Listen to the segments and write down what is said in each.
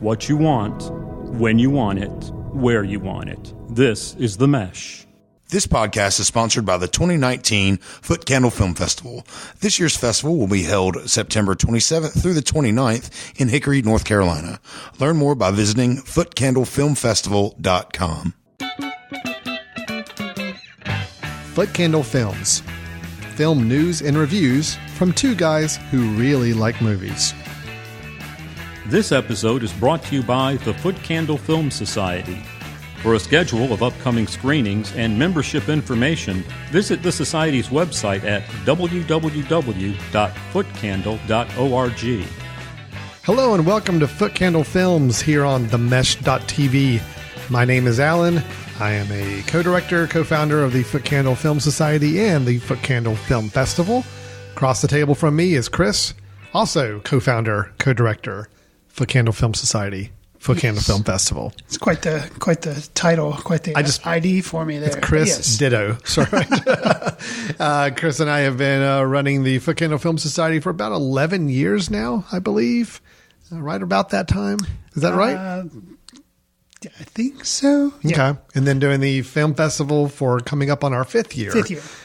what you want, when you want it, where you want it. This is The Mesh. This podcast is sponsored by the 2019 Footcandle Film Festival. This year's festival will be held September 27th through the 29th in Hickory, North Carolina. Learn more by visiting footcandlefilmfestival.com. Footcandle Films. Film news and reviews from two guys who really like movies. This episode is brought to you by the Footcandle Film Society. For a schedule of upcoming screenings and membership information, visit the Society's website at www.footcandle.org. Hello and welcome to Footcandle Films here on themesh.tv. My name is Alan. I am a co-director, co-founder of the Footcandle Film Society and the Footcandle Film Festival. Across the table from me is Chris, also co-founder, co-director, Footcandle Film Society, Footcandle Film Festival. It's quite the title, quite the ID for me there. It's Chris Ditto. Sorry. Chris and I have been running the Footcandle Film Society for about 11 years now, I believe. Right about that time. Is that right? I think so. Okay. Yeah. And then doing the film festival for coming up on our fifth year,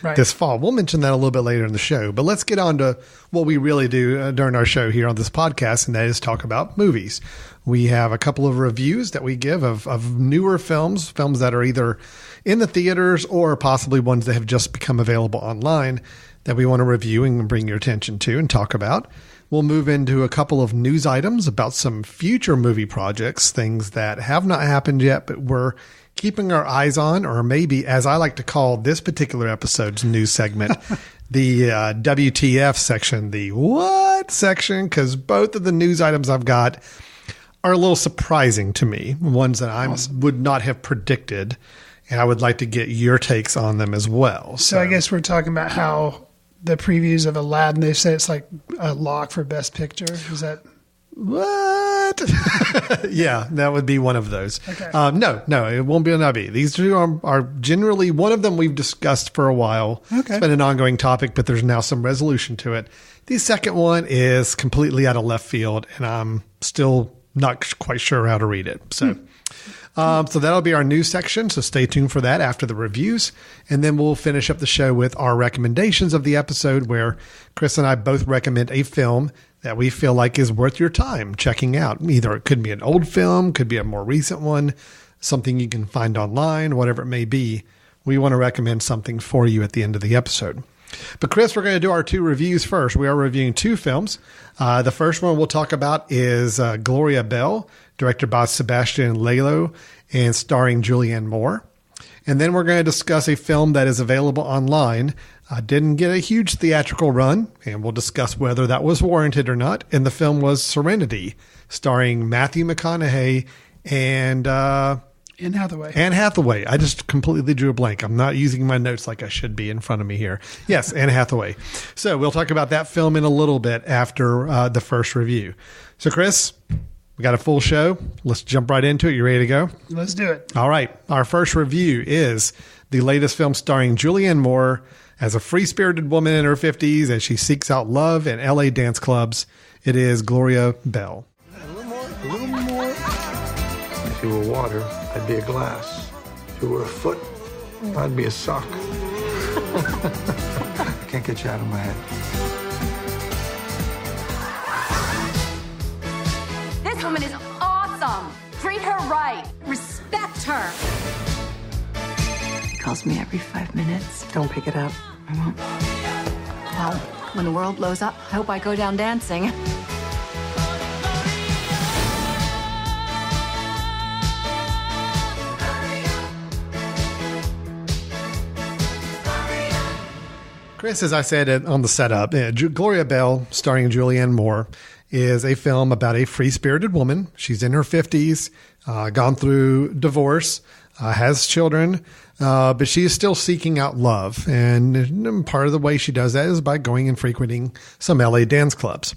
right. This fall. We'll mention that a little bit later in the show, but let's get on to what we really do during our show here on this podcast, and that is talk about movies. We have a couple of reviews that we give of newer films that are either in the theaters or possibly ones that have just become available online that we want to review and bring your attention to and talk about. We'll move into a couple of news items about some future movie projects, things that have not happened yet, but we're keeping our eyes on, or maybe, as I like to call this particular episode's news segment, the WTF section, the what section, because both of the news items I've got are a little surprising to me, ones that I would not have predicted, and I would like to get your takes on them as well. So I guess we're talking about how the previews of Aladdin, they say it's like a lock for Best Picture. Is that what? Yeah, that would be one of those. Okay. No, it won't be an IB. These two are generally, one of them we've discussed for a while. Okay. It's been an ongoing topic, but there's now some resolution to it. The second one is completely out of left field, and I'm still not quite sure how to read it. So that'll be our news section. So stay tuned for that after the reviews. And then we'll finish up the show with our recommendations of the episode, where Chris and I both recommend a film that we feel like is worth your time checking out. Either it could be an old film, could be a more recent one, something you can find online, whatever it may be. We want to recommend something for you at the end of the episode. But Chris, we're going to do our two reviews first. We are reviewing two films. The first one we'll talk about is Gloria Bell, directed by Sebastian Lelio and starring Julianne Moore. And then we're going to discuss a film that is available online. Didn't get a huge theatrical run, and we'll discuss whether that was warranted or not. And the film was Serenity, starring Matthew McConaughey and Anne Hathaway. Anne Hathaway. I just completely drew a blank. I'm not using my notes like I should be in front of me here. Yes, Anne Hathaway. So we'll talk about that film in a little bit after the first review. So Chris, we got a full show. Let's jump right into it. You ready to go? Let's do it. All right. Our first review is the latest film starring Julianne Moore as a free-spirited woman in her 50s as she seeks out love in LA dance clubs. It is Gloria Bell. A little more. If you were water, I'd be a glass. If you were a foot, I'd be a sock. I can't get you out of my head. This woman is awesome. Treat her right. Respect her. He calls me every 5 minutes. Don't pick it up. I won't. Well, when the world blows up, I hope I go down dancing. Chris, as I said on the setup, Gloria Bell, starring Julianne Moore, is a film about a free-spirited woman. She's in her 50s, gone through divorce, has children, but she is still seeking out love. And part of the way she does that is by going and frequenting some LA dance clubs.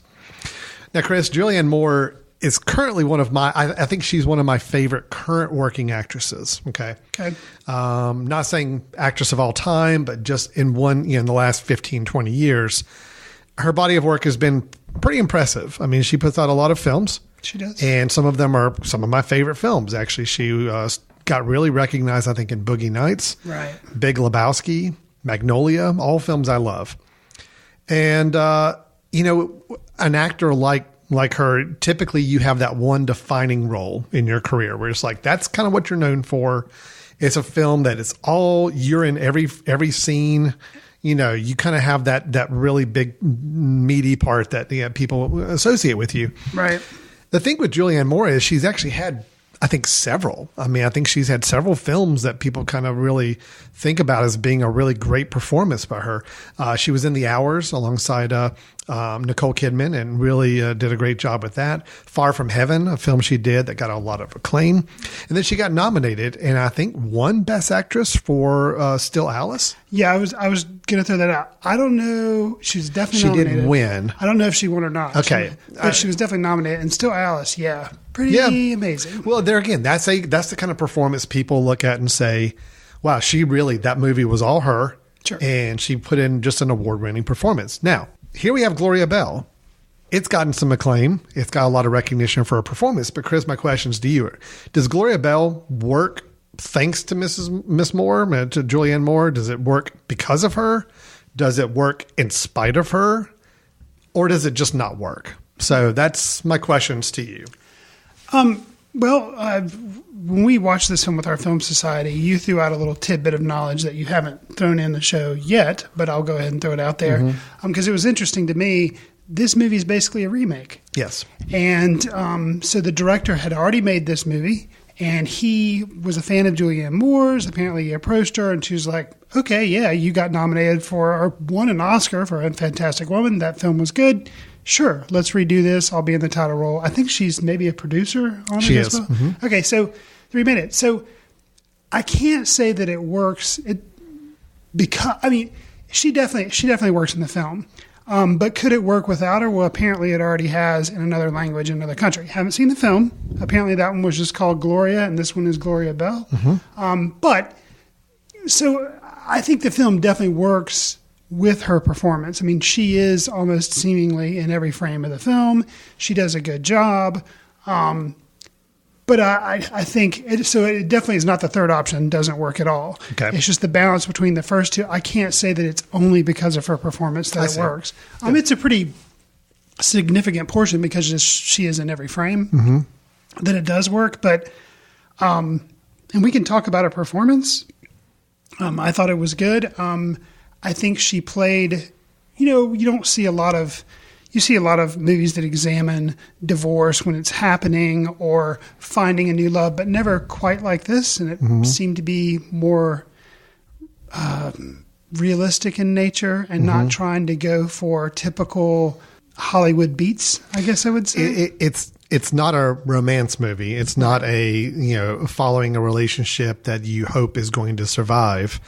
Now, Chris, Julianne Moore is currently one of my, I think she's one of my favorite current working actresses. Okay. Not saying actress of all time, but just in the last 15, 20 years, her body of work has been pretty impressive. I mean, she puts out a lot of films. She does. And some of them are some of my favorite films. Actually, she got really recognized, I think, in Boogie Nights, Right. Big Lebowski, Magnolia, all films I love. And, an actor like her, typically you have that one defining role in your career where it's like, that's kind of what you're known for. It's a film that it's all, you're in every scene. You kind of have that really big meaty part that people associate with you. Right. The thing with Julianne Moore is she's actually had, I think, several. I mean, I think she's had several films that people kind of really think about as being a really great performance by her. She was in The Hours alongside Nicole Kidman and really did a great job with that. Far From Heaven, a film she did that got a lot of acclaim. And then she got nominated and I think won Best Actress for Still Alice. Yeah, I was going to throw that out. I don't know. She's definitely nominated. She didn't win. I don't know if she won or not. Okay. But she was definitely nominated. And Still Alice, yeah. Pretty amazing. Well, there again, that's the kind of performance people look at and say, wow, that movie was all her. Sure. And she put in just an award-winning performance. Now, here we have Gloria Bell. It's gotten some acclaim. It's got a lot of recognition for her performance. But Chris, my question is to you. Does Gloria Bell work thanks to Miss Moore, to Julianne Moore? Does it work because of her? Does it work in spite of her? Or does it just not work? So that's my questions to you. When we watched this film with our film society, you threw out a little tidbit of knowledge that you haven't thrown in the show yet, but I'll go ahead and throw it out there. Because it was interesting to me. This movie is basically a remake. Yes. And so the director had already made this movie, and he was a fan of Julianne Moore's. Apparently he approached her, and she was like, okay, yeah, you got nominated for or won an Oscar for A Fantastic Woman. That film was good. Sure, let's redo this. I'll be in the title role. I think she's maybe a producer on it as well. Mm-hmm. Okay, so 3 minutes. So I can't say that it works. She definitely works in the film. But could it work without her? Well, apparently it already has in another language in another country. Haven't seen the film. Apparently that one was just called Gloria, and this one is Gloria Bell. So I think the film definitely works with her performance. I mean, she is almost seemingly in every frame of the film. She does a good job. But I think it definitely is not the third option. Doesn't work at all. Okay. It's just the balance between the first two. I can't say that it's only because of her performance that it works. It's a pretty significant portion because she is in every frame that it does work. But and we can talk about her performance. I thought it was good. I think she played. You don't see a lot of. You see a lot of movies that examine divorce when it's happening or finding a new love, but never quite like this. And it seemed to be more realistic in nature and not trying to go for typical Hollywood beats, I guess I would say. It's not a romance movie. It's not following a relationship that you hope is going to survive.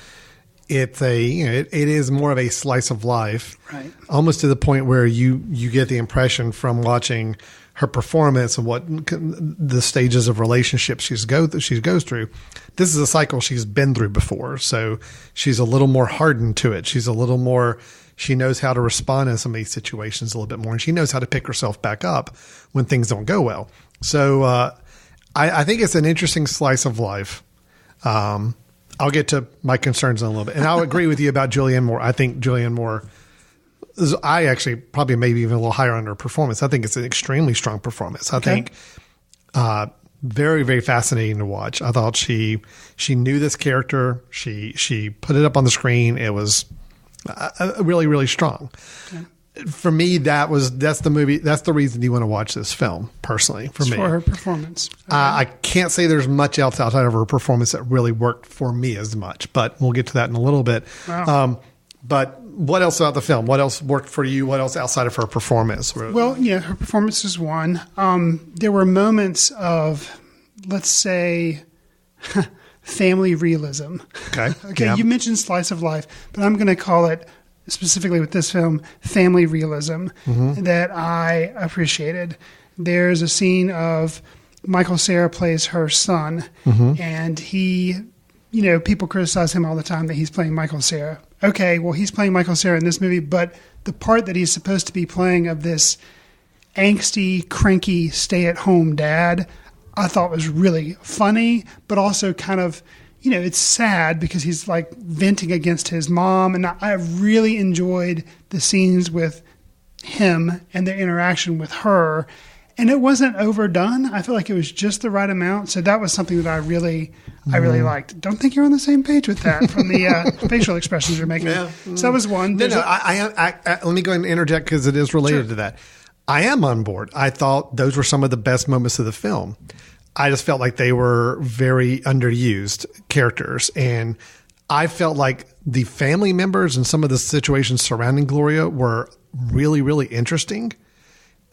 It is more of a slice of life, right? Almost to the point where you get the impression from watching her performance and what the stages of relationships she goes through. This is a cycle she's been through before, so she's a little more hardened to it. She knows how to respond in some of these situations a little bit more, and she knows how to pick herself back up when things don't go well. So I think it's an interesting slice of life. I'll get to my concerns in a little bit. And I'll agree with you about Julianne Moore. I think Julianne Moore I actually probably maybe even a little higher on her performance. I think it's an extremely strong performance. I think very, very fascinating to watch. I thought she knew this character. She put it up on the screen. It was really, really strong. Okay. For me, that's the movie. That's the reason you want to watch this film, personally, for me. For her performance. Okay. I can't say there's much else outside of her performance that really worked for me as much, but we'll get to that in a little bit. Wow. But what else about the film? What else worked for you? What else outside of her performance? Well, yeah, her performance is one. There were moments of, let's say, family realism. Okay. Yeah. You mentioned slice of life, but I'm going to call it, specifically with this film, family realism that I appreciated. There's a scene of Michael Cera plays her son, and he, people criticize him all the time that he's playing Michael Cera. Okay, well, he's playing Michael Cera in this movie, but the part that he's supposed to be playing of this angsty, cranky, stay-at-home dad, I thought was really funny, but also kind of, it's sad because he's like venting against his mom. And I really enjoyed the scenes with him and the interaction with her. And it wasn't overdone. I feel like it was just the right amount. So that was something that I really liked. Don't think you're on the same page with that from the facial expressions you're making. Yeah. So that was one. No, let me go ahead and interject because it is related to that. I am on board. I thought those were some of the best moments of the film. I just felt like they were very underused characters. And I felt like the family members and some of the situations surrounding Gloria were really, really interesting.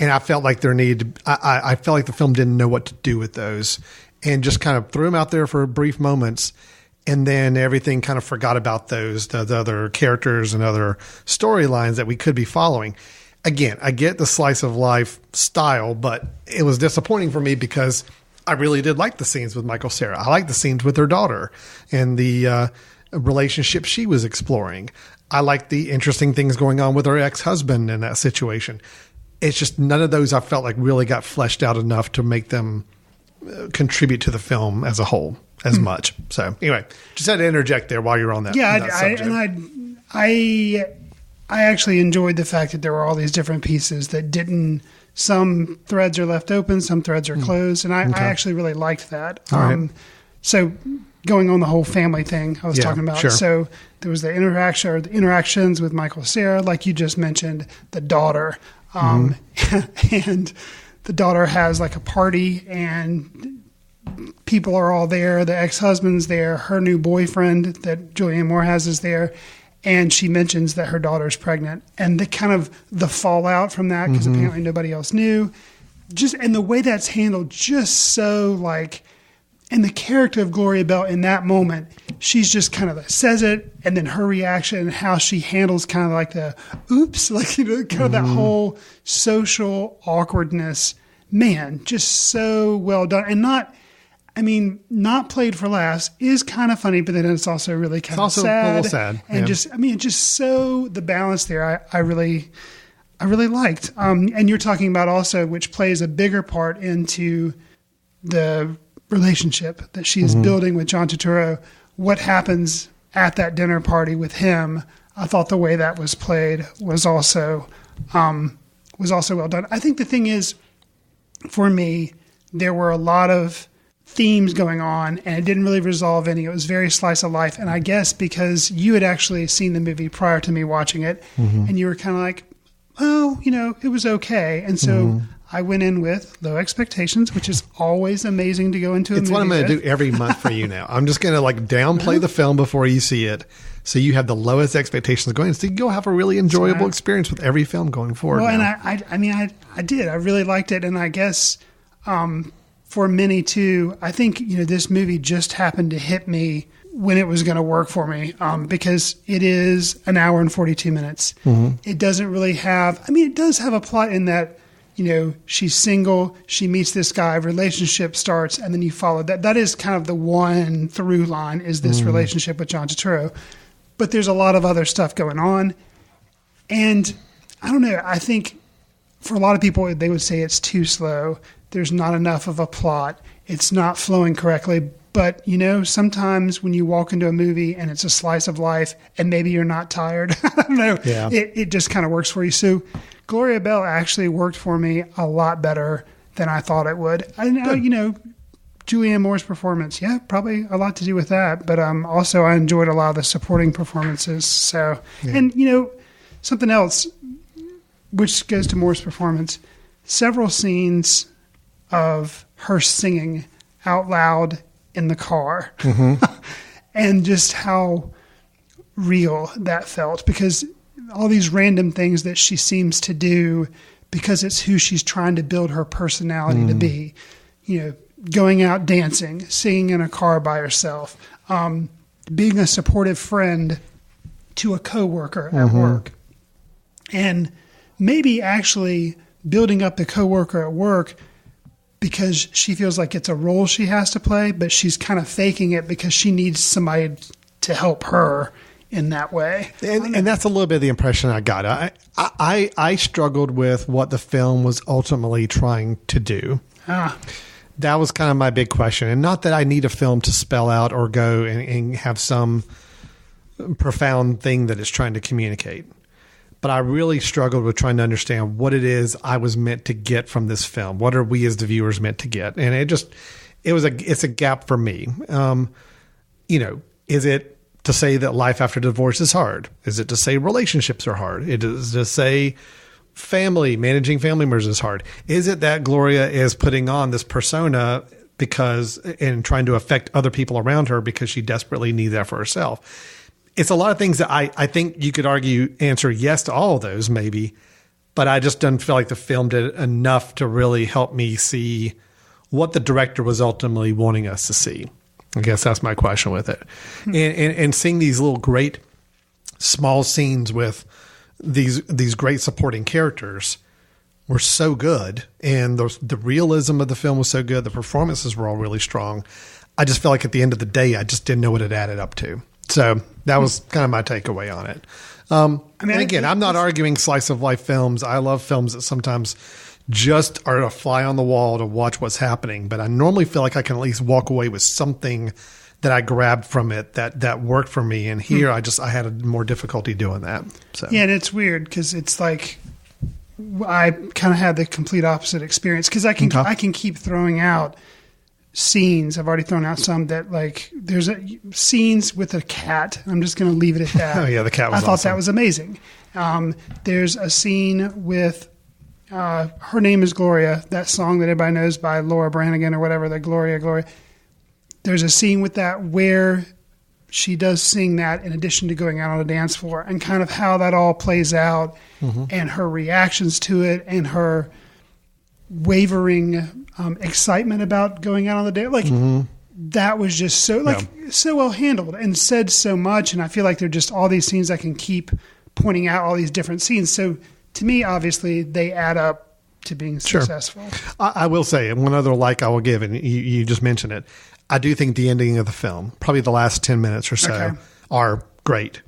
And I felt like I felt like the film didn't know what to do with those and just kind of threw them out there for brief moments. And then everything kind of forgot about the other characters and other storylines that we could be following. Again, I get the slice of life style, but it was disappointing for me because I really did like the scenes with Michael Cera. I liked the scenes with her daughter and the relationship she was exploring. I liked the interesting things going on with her ex-husband in that situation. It's just none of those I felt like really got fleshed out enough to make them contribute to the film as a whole as much. So anyway, just had to interject there while you're on that. Yeah, that subject. I actually enjoyed the fact that there were all these different pieces that didn't. Some threads are left open, some threads are closed, and I actually really liked that. All right. So going on the whole family thing I was talking about. Sure. So there was the interactions with Michael Cera, like you just mentioned, the daughter. And the daughter has like a party and people are all there. The ex-husband's there. Her new boyfriend that Julianne Moore has is there. And she mentions that her daughter's pregnant and the kind of the fallout from that, because apparently nobody else knew. And the way that's handled, just so like, and the character of Gloria Bell in that moment, she's just kind of says it, and then her reaction and how she handles kind of like the oops, like, kind of that whole social awkwardness. Man, just so well done. And not played for laughs is kind of funny, but then it's also really kind of sad. It's also a little sad. And just so the balance there, I really liked. And you're talking about also, which plays a bigger part into the relationship that she is building with John Turturro. What happens at that dinner party with him? I thought the way that was played was also well done. I think the thing is, for me, there were a lot of themes going on and it didn't really resolve any. It was very slice of life. And I guess because you had actually seen the movie prior to me watching it and you were kind of like, oh, it was okay. And so I went in with low expectations, which is always amazing to go into a movie. It's what I'm going to do every month for you now. I'm just going to like downplay the film before you see it. So you have the lowest expectations going. So you'll have a really enjoyable experience with every film going forward. Well, now. and I did. I really liked it. And I guess, for many too, I think, this movie just happened to hit me when it was going to work for me, because it is an hour and 42 minutes. It doesn't really have, it does have a plot in that, she's single, she meets this guy, relationship starts, and then you follow that. That is kind of the one through line, is this relationship with John Turturro. But there's a lot of other stuff going on. And I don't know, I think for a lot of people, they would say it's too slow. There's not enough of a plot. It's not flowing correctly. But, sometimes when you walk into a movie and it's a slice of life and maybe you're not tired, I don't know, it just kind of works for you. So Gloria Bell actually worked for me a lot better than I thought it would. I know, Julianne Moore's performance, probably a lot to do with that. But also I enjoyed a lot of the supporting performances. So, and, something else, which goes to Moore's performance, several scenes of her singing out loud in the car and just how real that felt, because all these random things that she seems to do because it's who she's trying to build her personality to be, going out dancing, singing in a car by herself, being a supportive friend to a coworker at work, and maybe actually building up the coworker at work because she feels like it's a role she has to play, but she's kind of faking it because she needs somebody to help her in that way. And that's a little bit of the impression I got. I struggled with what the film was ultimately trying to do. That was kind of my big question. And not that I need a film to spell out or go and have some profound thing that it's trying to communicate. But I really struggled with trying to understand what it is I was meant to get from this film. What are we as the viewers meant to get? And it's a gap for me. Is it to say that life after divorce is hard? Is it to say relationships are hard? It is to say managing family members is hard. Is it that Gloria is putting on this persona and trying to affect other people around her because she desperately needs that for herself? It's a lot of things that I think you could answer yes to all of those maybe, but I just don't feel like the film did enough to really help me see what the director was ultimately wanting us to see. I guess that's my question with it. And seeing these little great small scenes with these great supporting characters were so good. And the realism of the film was so good. The performances were all really strong. I just felt like at the end of the day, I just didn't know what it added up to. So that was kind of my takeaway on it. I'm not arguing slice of life films. I love films that sometimes just are a fly on the wall to watch what's happening. But I normally feel like I can at least walk away with something that I grabbed from it that worked for me. And here I had a more difficulty doing that. So. Yeah, and it's weird because it's like I kind of had the complete opposite experience because I can keep throwing out scenes. I've already thrown out some that like there's scenes with a cat. I'm just going to leave it at that. Oh yeah, the cat was thought that was amazing. There's a scene with Her Name is Gloria, that song that everybody knows by Laura Branigan or whatever, the Gloria. There's a scene with that where she does sing that in addition to going out on a dance floor and kind of how that all plays out and her reactions to it and her wavering excitement about going out on the date. Like that was just so well handled and said so much. And I feel like there are just all these scenes I can keep pointing out all these different scenes. So to me, obviously they add up to being successful. I will say, and one other I will give, and you just mentioned it. I do think the ending of the film, probably the last 10 minutes or so, are great.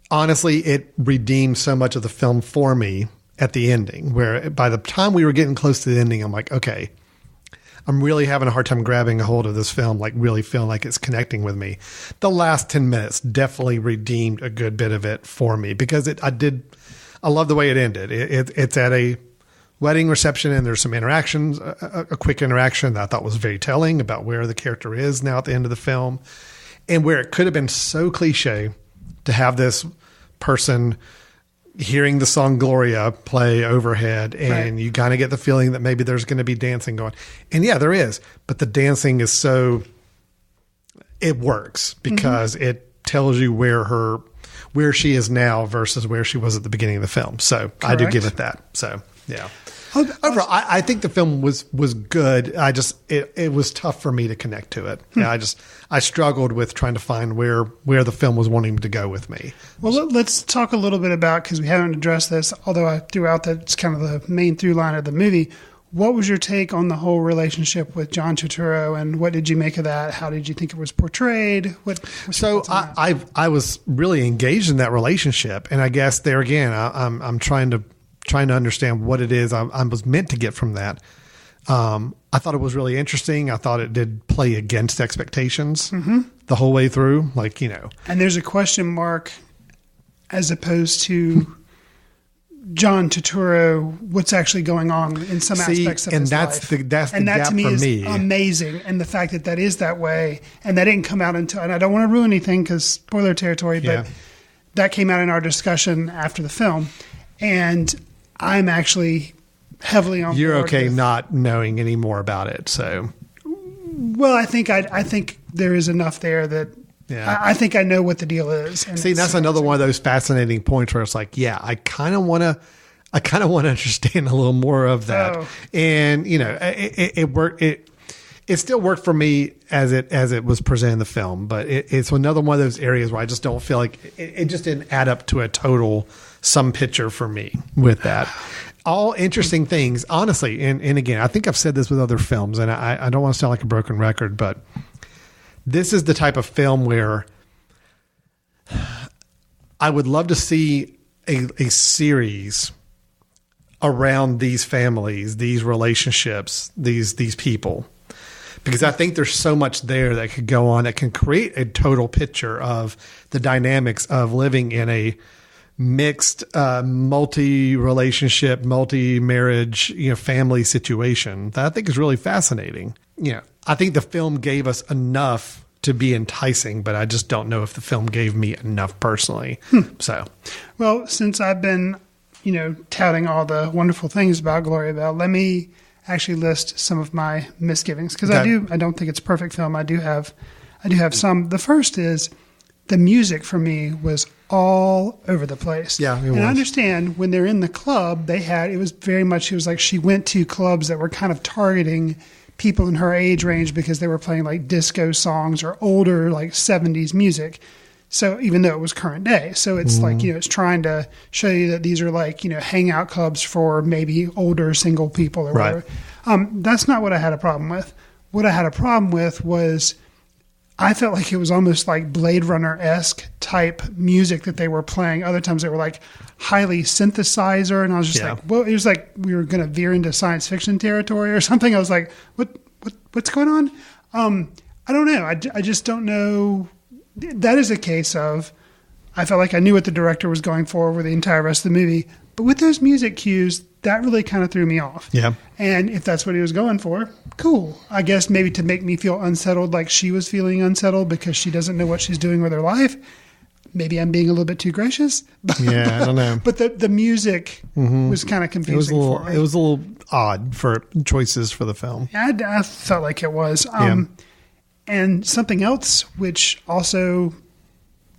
Honestly, it redeemed so much of the film for me at the ending, where by the time we were getting close to the ending, I'm like, okay, I'm really having a hard time grabbing a hold of this film, like really feeling like it's connecting with me. The last 10 minutes definitely redeemed a good bit of it for me because I love the way it ended. It's at a wedding reception and there's some interactions, a quick interaction that I thought was very telling about where the character is now at the end of the film and where it could have been so cliche to have this person hearing the song Gloria play overhead and you kind of get the feeling that maybe there's going to be dancing going. And yeah, there is, but the dancing is it works because it tells you where she is now versus where she was at the beginning of the film. So I do give it that. So yeah. Overall, I think the film was good. It was tough for me to connect to it. Yeah, I struggled with trying to find where the film was wanting to go with me. Well, let's talk a little bit about, because we haven't addressed this, although I threw out that it's kind of the main through line of the movie. What was your take on the whole relationship with John Turturro, and what did you make of that? How did you think it was portrayed? I was really engaged in that relationship, and I guess there again, I'm trying to understand what it is I was meant to get from that. I thought it was really interesting. I thought it did play against expectations the whole way through, And there's a question mark as opposed to John Turturro, what's actually going on in some aspects of his life. And that to me is amazing. And the fact that is that way, and that didn't come out until, and I don't want to ruin anything because spoiler territory, but that came out in our discussion after the film. And I'm actually heavily on board. You're okay not knowing any more about it, so. Well, I think there is enough there that I think I know what the deal is. See, that's another one of those fascinating points where it's like, I kind of want to understand a little more of that. Oh. And it worked. It still worked for me as it was presented in the film, but it's another one of those areas where I just don't feel like it just didn't add up to a total sum picture for me with that. All interesting things, honestly. And again, I think I've said this with other films, and I don't want to sound like a broken record, but this is the type of film where I would love to see a series around these families, these relationships, these people, because I think there's so much there that could go on that can create a total picture of the dynamics of living in a mixed, multi-relationship, multi-marriage, family situation that I think is really fascinating. I think the film gave us enough to be enticing, but I just don't know if the film gave me enough personally. So, well, since I've been, touting all the wonderful things about Gloria Bell, let me actually list some of my misgivings, because I don't think it's a perfect film. I do have some. The first is the music for me was all over the place. Yeah, and I understand when they're in the club, it was like she went to clubs that were kind of targeting people in her age range because they were playing like disco songs or older like 70s music. So even though it was current day, so it's like, it's trying to show you that these are like, hangout clubs for maybe older single people or whatever. That's not what I had a problem with. What I had a problem with was I felt like it was almost like Blade Runner-esque type music that they were playing. Other times they were like highly synthesizer, and I was just like, well, it was like we were going to veer into science fiction territory or something. I was like, what's going on? I don't know. I just don't know. That is a case of I felt like I knew what the director was going for the entire rest of the movie, but with those music cues, that really kind of threw me off. Yeah. And if that's what he was going for, cool. I guess maybe to make me feel unsettled, like she was feeling unsettled because she doesn't know what she's doing with her life. Maybe I'm being a little bit too gracious. Yeah, I don't know. But the music was kind of confusing for me. It was a little odd for choices for the film. Yeah, I felt like it was. And something else, which also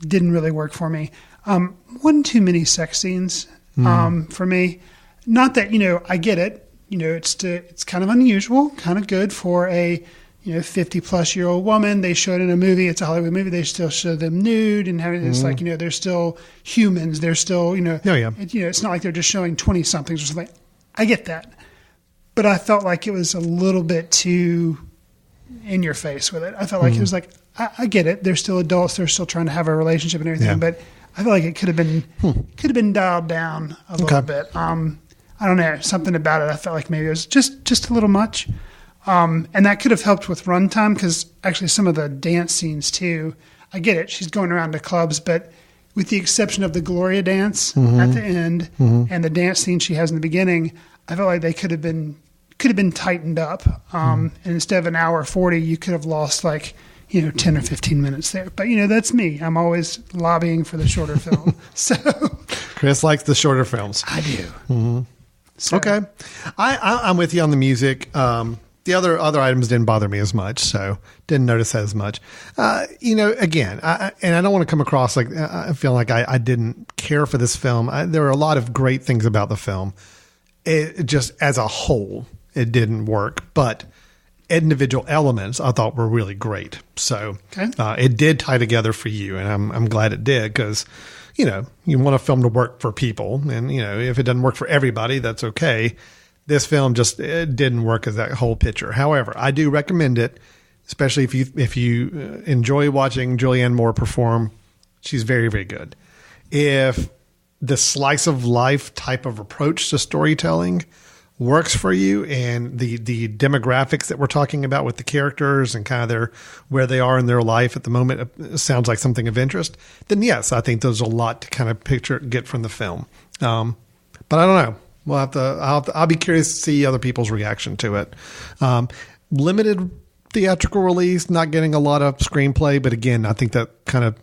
didn't really work for me, one too many sex scenes for me. Not that, I get it. It's kind of unusual, kind of good for a 50-plus-year-old woman. They show it in a movie. It's a Hollywood movie. They still show them nude and having it's like, they're still humans. They're still, it's not like they're just showing 20-somethings or something. I get that. But I felt like it was a little bit too in your face with it. I felt like it was like, I get it. They're still adults. They're still trying to have a relationship and everything. But I feel like it could have been dialed down a little bit. I don't know, something about it. I felt like maybe it was just a little much. And that could have helped with runtime, because actually some of the dance scenes too, I get it. She's going around to clubs, but with the exception of the Gloria dance at the end and the dance scene she has in the beginning, I felt like they could have been tightened up. And instead of an hour 40, you could have lost like, 10 or 15 minutes there. But, that's me. I'm always lobbying for the shorter film. So Chris likes the shorter films. I do. Mm-hmm. So. Okay. I'm with you on the music. The other items didn't bother me as much, so didn't notice that as much. Again, and I don't want to come across like I feel like I didn't care for this film. There are a lot of great things about the film. It just as a whole, it didn't work, but individual elements I thought were really great. So it did tie together for you, and I'm glad it did, because you want a film to work for people, and if it doesn't work for everybody, that's okay. This film it didn't work as that whole picture. However, I do recommend it, especially if you enjoy watching Julianne Moore perform. She's very, very good. If the slice of life type of approach to storytelling works for you, and the demographics that we're talking about with the characters and kind of where they are in their life at the moment, it sounds like something of interest, then yes, I think there's a lot to kind of get from the film. But I don't know. I'll be curious to see other people's reaction to it. Limited theatrical release, not getting a lot of screenplay, but again, I think that kind of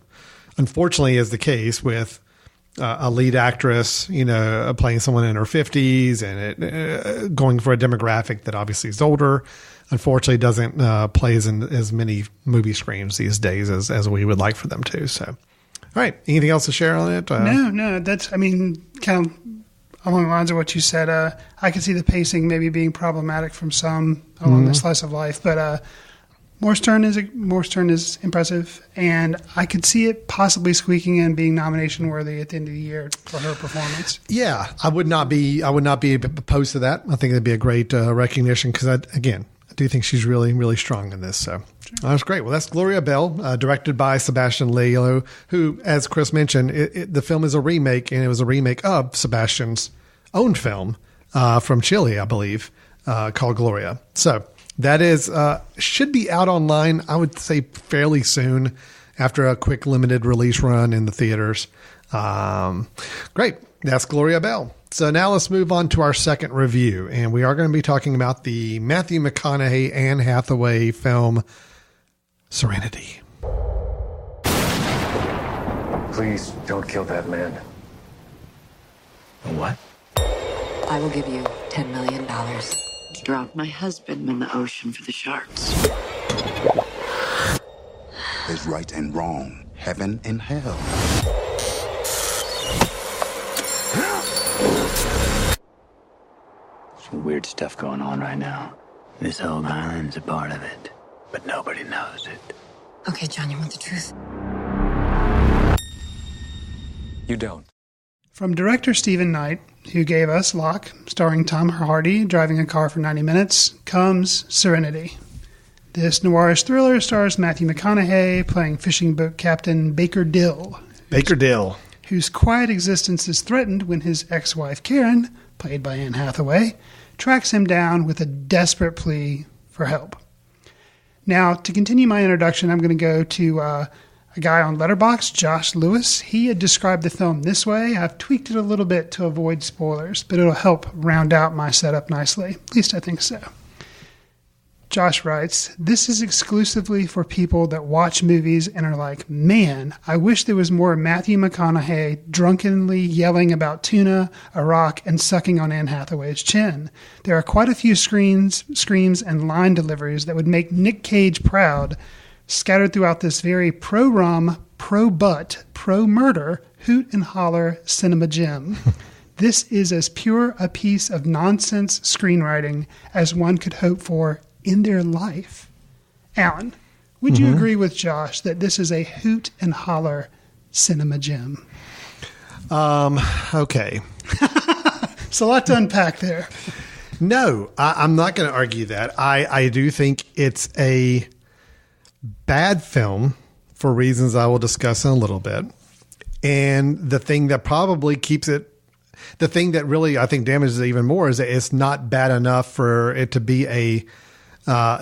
unfortunately is the case with a lead actress, playing someone in her 50s and it going for a demographic that obviously is older. Unfortunately, doesn't play as many movie screens these days as we would like for them to. So, all right, anything else to share on it? No, that's kind of along the lines of what you said. I can see the pacing maybe being problematic from some along the slice of life, but Moore's turn is impressive, and I could see it possibly squeaking in, being nomination worthy at the end of the year for her performance. Yeah, I would not be opposed to that. I think it'd be a great recognition, because I do think she's really, really strong in this. So that's great. Well, that's Gloria Bell, directed by Sebastian Lelio, who, as Chris mentioned, the film is a remake, and it was a remake of Sebastian's own film from Chile, I believe, called Gloria. So that is should be out online, I would say, fairly soon after a quick limited release run in the theaters. Great. That's Gloria Bell. So now let's move on to our second review, and we are going to be talking about the Matthew McConaughey, Anne Hathaway film Serenity. Please don't kill that man. What? I will give you $10 million to drop my husband in the ocean for the sharks. There's right and wrong, heaven and hell. Some weird stuff going on right now. This whole island's a part of it, but nobody knows it. Okay, John, you want the truth? You don't. From director Stephen Knight, who gave us Locke, starring Tom Hardy driving a car for 90 minutes, comes Serenity. This noirish thriller stars Matthew McConaughey playing fishing boat captain Baker Dill. Whose quiet existence is threatened when his ex-wife Karen, played by Anne Hathaway, tracks him down with a desperate plea for help. Now, to continue my introduction, I'm going to go to a guy on Letterboxd, Josh Lewis. He had described the film this way. I've tweaked it a little bit to avoid spoilers, but it'll help round out my setup nicely. At least I think so. Josh writes, "This is exclusively for people that watch movies and are like, man, I wish there was more Matthew McConaughey drunkenly yelling about tuna, a rock, and sucking on Anne Hathaway's chin. There are quite a few screams and line deliveries that would make Nick Cage proud, scattered throughout this very pro-rum, pro-butt, pro-murder, hoot and holler cinema gem. This is as pure a piece of nonsense screenwriting as one could hope for in their life." Alan, would you agree with Josh that this is a hoot and holler cinema gem? Okay. It's a lot to unpack there. No, I'm not going to argue that. I do think it's a bad film for reasons I will discuss in a little bit. And the thing that probably keeps it, the thing that really I think damages it even more is that it's not bad enough for it to be a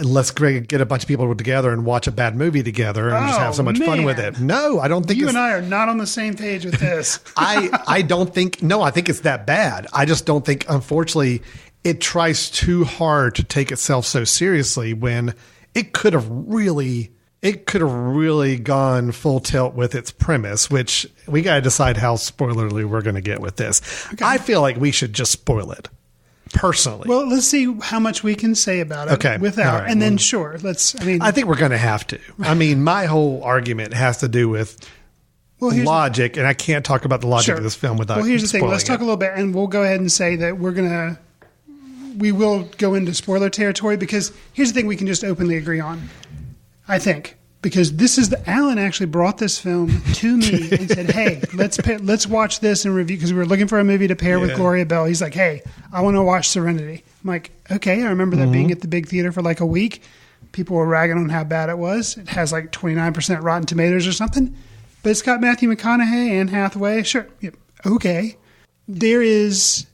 let's get a bunch of people together and watch a bad movie together and just have so much fun with it. No, I don't think you and I are not on the same page with this. I don't think, no, I think it's that bad. I just don't think, unfortunately, it tries too hard to take itself so seriously when it could have really gone full tilt with its premise, which we got to decide how spoilerly we're going to get with this. Okay. I feel like we should just spoil it. Personally. Well, let's see how much we can say about it without. Right. And then sure, I think we're going to have to. I mean, my whole argument has to do with logic, and I can't talk about the logic of this film without Well, here's the thing. Let's talk a little bit, and we'll go ahead and say that we will go into spoiler territory, because here's the thing we can just openly agree on, I think. Because this is Alan actually brought this film to me and said, "Hey, let's watch this and review." Because we were looking for a movie to pair with Gloria Bell. He's like, "Hey, I want to watch Serenity." I'm like, "Okay." I remember that being at the big theater for like a week. People were ragging on how bad it was. It has like 29% Rotten Tomatoes or something, but it's got Matthew McConaughey, Anne Hathaway. Sure, okay. There is,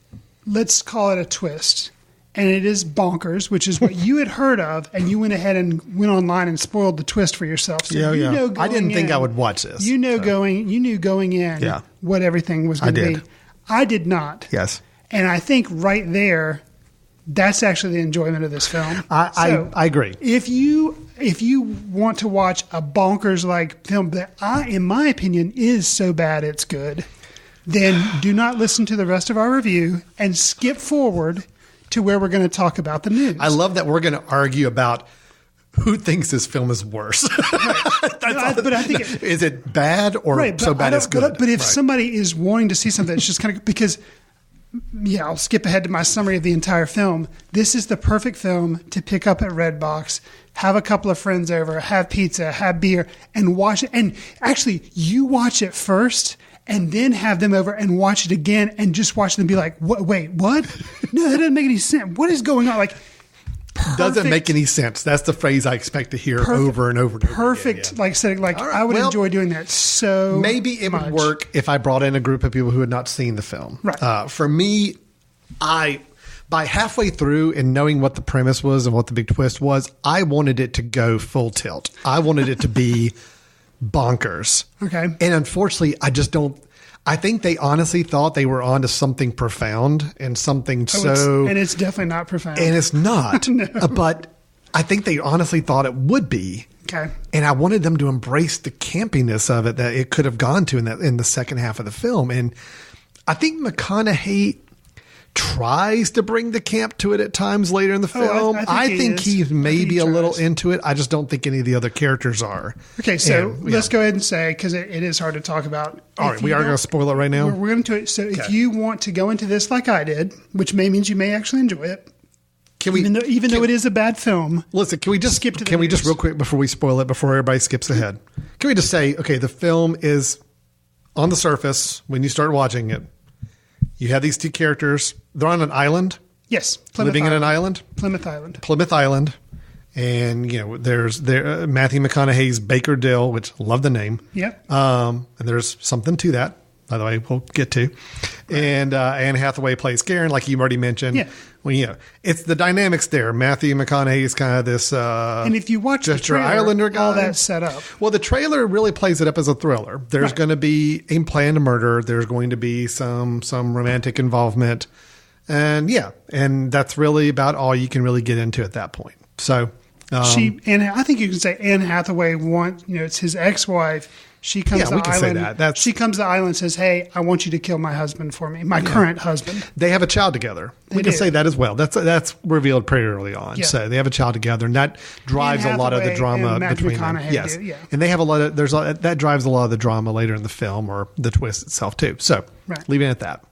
let's call it a twist. And it is bonkers, which is what you had heard of, and you went ahead and went online and spoiled the twist for yourself. So I didn't think I would watch this. You knew going in what everything was going to be. I did not. Yes. And I think right there, that's actually the enjoyment of this film. I agree. If you want to watch a bonkers like film that in my opinion is so bad it's good, then do not listen to the rest of our review and skip forward to where we're going to talk about the news. I love that we're going to argue about who thinks this film is worse. But I think is it bad or so bad it's good? But if somebody is wanting to see something, it's just kind of because. Yeah, I'll skip ahead to my summary of the entire film. This is the perfect film to pick up at Redbox, have a couple of friends over, have pizza, have beer, and watch it. And actually, you watch it first, and then have them over and watch it again, and just watch them be like, "What? Wait, what? No, that doesn't make any sense. What is going on?" Like, doesn't make any sense. That's the phrase I expect to hear over and over and over. Perfect. Again, Like I said, I would enjoy doing that so maybe it would work if I brought in a group of people who had not seen the film. Right. For me, by halfway through and knowing what the premise was and what the big twist was, I wanted it to go full tilt. I wanted it to be bonkers. Okay. And unfortunately, I think they honestly thought they were onto something profound and something and it's definitely not profound. And it's not. No. But I think they honestly thought it would be. Okay. And I wanted them to embrace the campiness of it that it could have gone to in the second half of the film. And I think McConaughey tries to bring the camp to it at times later in the film. I think he's maybe a little into it. I just don't think any of the other characters are. Okay, so let's go ahead and say, because it is hard to talk about. All right, we are going to spoil it right now. We're going to. So if you want to go into this like I did, which means you may actually enjoy it. Even though it is a bad film. Listen, can we just skip to we just real quick before we spoil it, before everybody skips ahead? Can we just say, okay, the film is on the surface when you start watching it. You have these two characters. They're on an island. Yes. Living in an island. Plymouth Island. Plymouth Island. And, there's Matthew McConaughey's Baker Dill, which love the name. Yep. And there's something to that, by the way, we'll get to. Right. And Anne Hathaway plays Karen, like you already mentioned. Yeah. Well, it's the dynamics there. Matthew McConaughey is kind of this and if you watch the trailer, Islander guy, all that's set up. Well, the trailer really plays it up as a thriller. There's going to be a planned murder. There's going to be some romantic involvement. And and that's really about all you can really get into at that point. So and I think you can say Anne Hathaway it's his ex-wife. She comes to the island. Say that. She comes to the island and says, "Hey, I want you to kill my husband for me, my current husband." They have a child together. We can say that as well. That's revealed pretty early on. Yeah. So they have a child together, and that drives a lot of the drama between them. Yes, and they have a lot of that drives a lot of the drama later in the film or the twist itself too. So leaving it at that.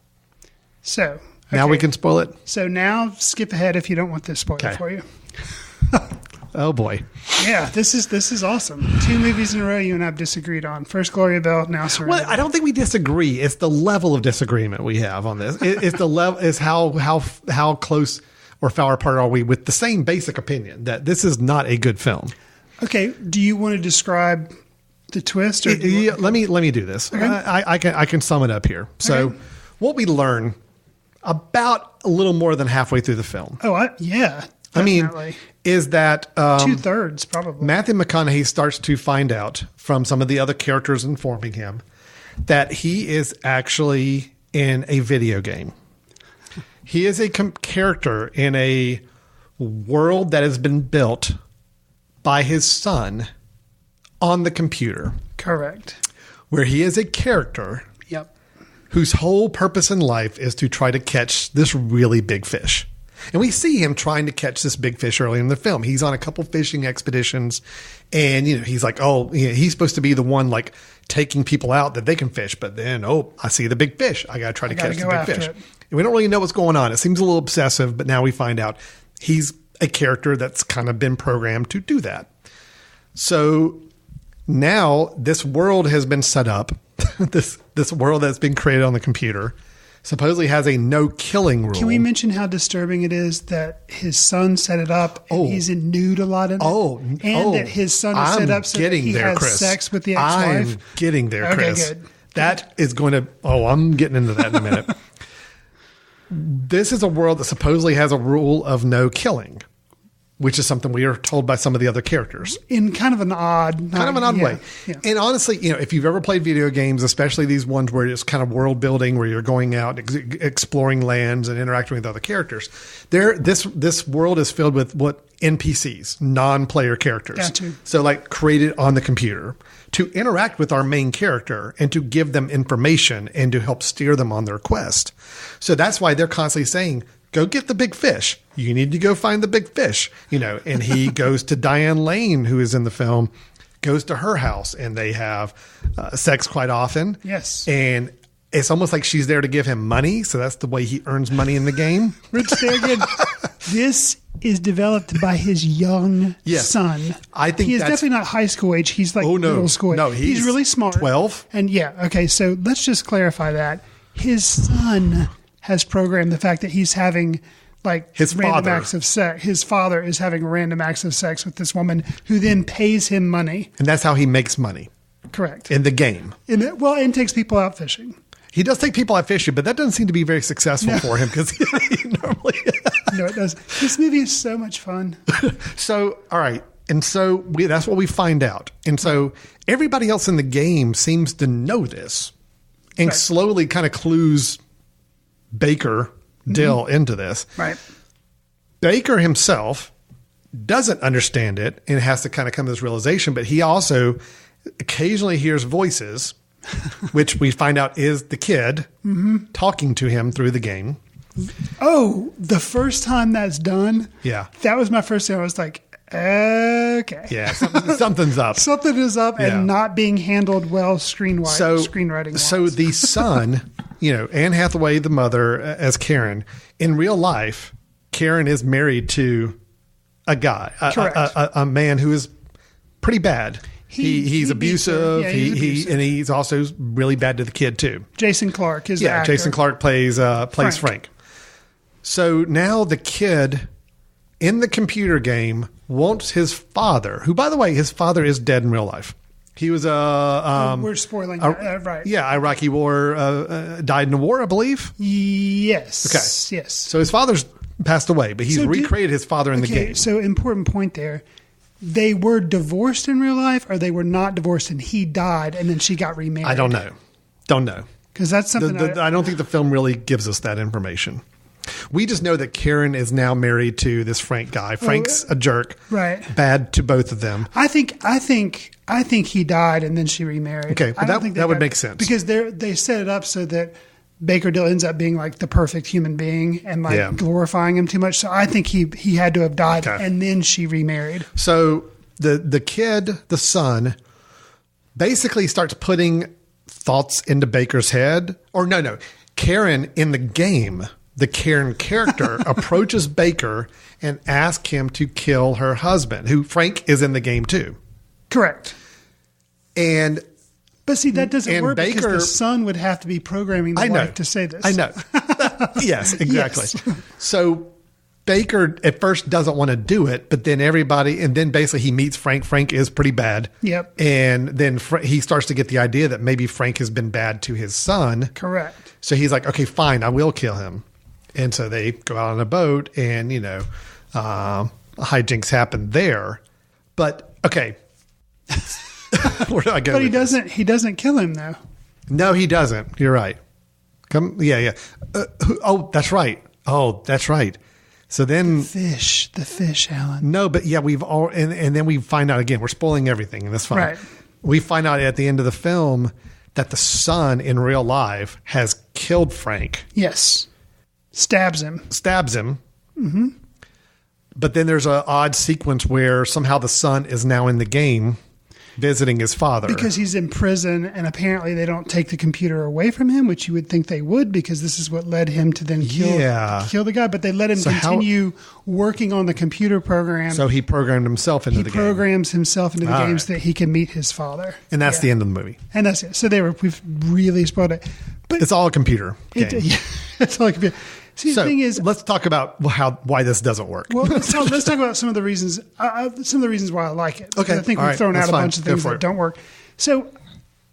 So now we can spoil it. So now skip ahead if you don't want this spoiled for you. Oh boy. Yeah, this is awesome. 2 movies in a row you and I have disagreed on. First Gloria Bell, now Serenity. Well, I don't think we disagree. It's the level of disagreement we have on this. It's the level is how close or far apart are we with the same basic opinion that this is not a good film. Okay, do you want to describe the twist? Or let me do this. Okay. I can sum it up here. So what we learn about a little more than halfway through the film. Oh, yeah. Definitely. Is that 2/3 probably. Matthew McConaughey starts to find out from some of the other characters informing him that he is actually in a video game. He is a character in a world that has been built by his son on the computer. Correct. Where he is a character whose whole purpose in life is to try to catch this really big fish. And we see him trying to catch this big fish early in the film. He's on a couple fishing expeditions and, he's like, he's supposed to be the one like taking people out that they can fish. But then, I see the big fish. I got to try to catch the big fish. And we don't really know what's going on. It seems a little obsessive, but now we find out he's a character that's kind of been programmed to do that. So now this world has been set up. this world that's been created on the computer supposedly has a no killing rule. Can we mention how disturbing it is that his son set it up and he's in nude a lot in it? That his son is set up so that he has sex with the ex-wife? I'm getting there, Chris. Okay, good. That is going to... I'm getting into that in a minute. This is a world that supposedly has a rule of no killing, which is something we are told by some of the other characters. In kind of an odd way. Yeah. And honestly, if you've ever played video games, especially these ones where it's kind of world building, where you're going out, exploring lands and interacting with other characters, this world is filled with NPCs, non-player characters. Gotcha. So like created on the computer to interact with our main character and to give them information and to help steer them on their quest. So that's why they're constantly saying, go get the big fish. You need to go find the big fish, and he goes to Diane Lane, who is in the film, goes to her house and they have sex quite often. Yes. And it's almost like she's there to give him money. So that's the way he earns money in the game. Rich Dagan, this is developed by his young son. I think he is definitely not high school age. He's like middle school age. No, he's really smart. 12. And okay. So let's just clarify that his son has programmed the fact that he's having like his random father. acts of sex. His father is having random acts of sex with this woman who then pays him money. And that's how he makes money. Correct. In the game. And takes people out fishing. He does take people out fishing, but that doesn't seem to be very successful for him because he normally. No, it does. This movie is so much fun. So, all right. And so that's what we find out. And so everybody else in the game seems to know this and slowly kind of clues Baker Dill into this. Right. Baker himself doesn't understand it and has to kind of come to this realization, but he also occasionally hears voices, which we find out is the kid talking to him through the game. Oh, the first time that's done. Yeah. That was my first time. I was like, okay. Yeah. Something's up. Something is up and not being handled well screenwriting. So the son, Anne Hathaway, the mother, as Karen, in real life, Karen is married to a guy, a man who is pretty bad. He's abusive. And he's also really bad to the kid too. Jason Clarke is the actor. Jason Clarke plays Frank. So now the kid in the computer game wants his father, who, by the way, his father is dead in real life. He was we're spoiling that, right? Yeah, Iraqi war, died in the war, I believe. Yes. Okay. Yes. So his father's passed away, but he's recreated his father in the game. So important point there. They were divorced in real life, or they were not divorced and he died and then she got remarried? I don't know. Because that's something I don't think the film really gives us that information. We just know that Karen is now married to this Frank guy. Frank's a jerk. Right. Bad to both of them. I think he died and then she remarried. Okay, but that would make sense. Because they set it up so that Baker Dill ends up being like the perfect human being and glorifying him too much. So I think he had to have died and then she remarried. So the kid, the son, basically starts putting thoughts into Baker's head. Or no. Karen in the game, the Karen character approaches Baker and asks him to kill her husband, who Frank is in the game too. Correct. But see, that doesn't work Baker, because the son would have to be programming the wife to say this. I know. Yes, exactly. Yes. So Baker at first doesn't want to do it, but then then basically he meets Frank. Frank is pretty bad. Yep. And then he starts to get the idea that maybe Frank has been bad to his son. Correct. So he's like, okay, fine, I will kill him. And so they go out on a boat and, hijinks happen there. But, okay. Where do I go? But he doesn't kill him though. No, he doesn't. You're right. Yeah. That's right. So then the fish, Alan. No, but yeah, and then we find out again. We're spoiling everything, and that's fine. Right. We find out at the end of the film that the son in real life has killed Frank. Yes. Stabs him. Mm-hmm. But then there's an odd sequence where somehow the son is now in the game visiting his father. Because he's in prison and apparently they don't take the computer away from him, which you would think they would because this is what led him to then kill the guy. But they let him continue working on the computer program. So he programmed himself into the game. He programs himself into the game so that he can meet his father. And that's the end of the movie. And that's it. So we've really spoiled it. But it's all a computer game. It's all a computer. See, the thing is, let's talk about why this doesn't work. Well, let's talk about some of the reasons. Some of the reasons why I like it. Okay, I think we've thrown out a bunch of things that don't work. So,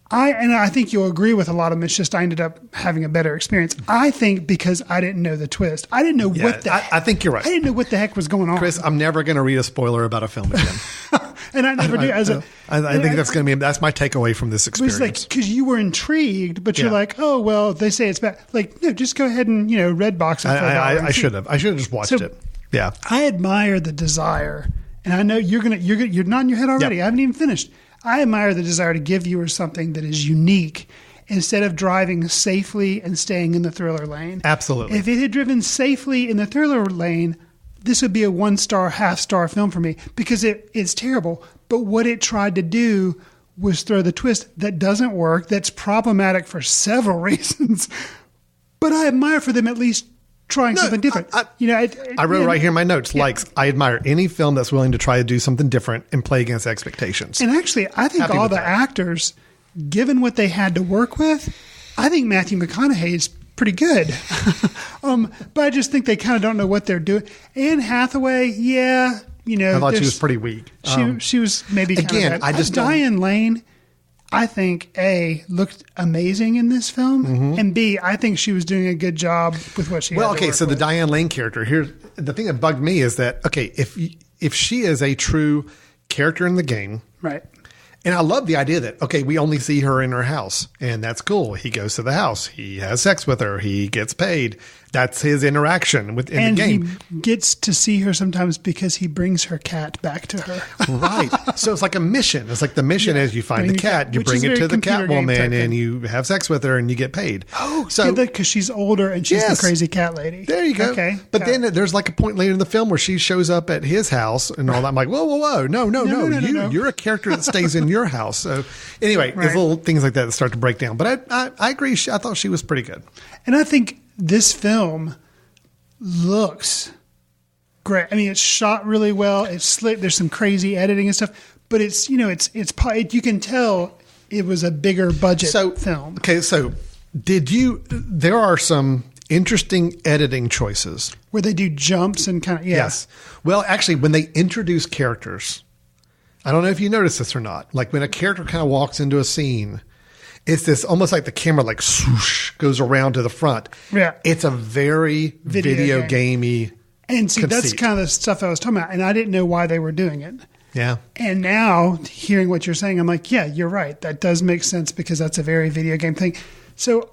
I think you'll agree with a lot of them. It's just I ended up having a better experience. I think because I didn't know the twist. I didn't know what the. I think you're right. I didn't know what the heck was going on. Chris, I'm never going to read a spoiler about a film again. And I never do. I think that's my takeaway from this experience. It's like because you were intrigued, but you're like, oh well, they say it's bad. Like, no, just go ahead and Redbox it. I should have. I should have just watched it. Yeah. I admire the desire, and I know you're nodding your head already. Yep. I haven't even finished. I admire the desire to give viewers something that is unique instead of driving safely and staying in the thriller lane. Absolutely. If it had driven safely in the thriller lane, this would be a 1-star, half-star film for me because it's terrible. But what it tried to do was throw the twist that doesn't work, that's problematic for several reasons. But I admire for them at least trying something different. I wrote right here in my notes, I admire any film that's willing to try to do something different and play against expectations. And actually, I think all the actors, given what they had to work with, I think Matthew McConaughey is pretty good. But I just think they kind of don't know what they're doing. Anne Hathaway, yeah, I thought she was pretty weak. She was maybe kind of bad. Diane Lane, I think looked amazing in this film, and B, I think she was doing a good job with what she. Well, had to okay, work so with. the Diane Lane character here, the thing that bugged me is that if she is a true character in the game, right? And I love the idea that, we only see her in her house, and that's cool. He goes to the house. He has sex with her. He gets paid. That's his interaction in the game. And he gets to see her sometimes because he brings her cat back to her. Right. So it's like a mission. It's like the mission is you find the cat, you bring it to the cat woman, and you have sex with her, and you get paid. Oh, so because she's older and she's the crazy cat lady. There you go. Okay. But then there's like a point later in the film where she shows up at his house and all that. I'm like, whoa. No. You're a character that stays in your house. So anyway, there's little things like that that start to break down. But I agree. I thought she was pretty good. And I think this film looks great. I mean, it's shot really well. It's slick. There's some crazy editing and stuff, but it's you can tell it was a bigger budget film. Okay, so there are some interesting editing choices where they do jumps and kind of Yes. Well, actually, when they introduce characters, I don't know if you noticed this or not. Like when a character kind of walks into a scene, it's this almost like the camera like swoosh goes around to the front. Yeah. It's a very video gamey And see, conceit. that's kind of the stuff I was talking about. And I didn't know why they were doing it. Yeah. And now hearing what you're saying, I'm like, yeah, you're right. That does make sense because that's a very video game thing. So,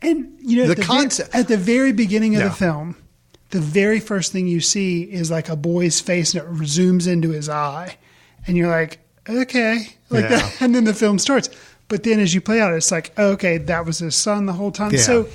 and the concept at the very beginning of the film, the very first thing you see is like a boy's face and it zooms into his eye. And you're like, okay, that. And then the film starts. But then as you play out, it's like, okay, that was his son the whole time. Yeah. So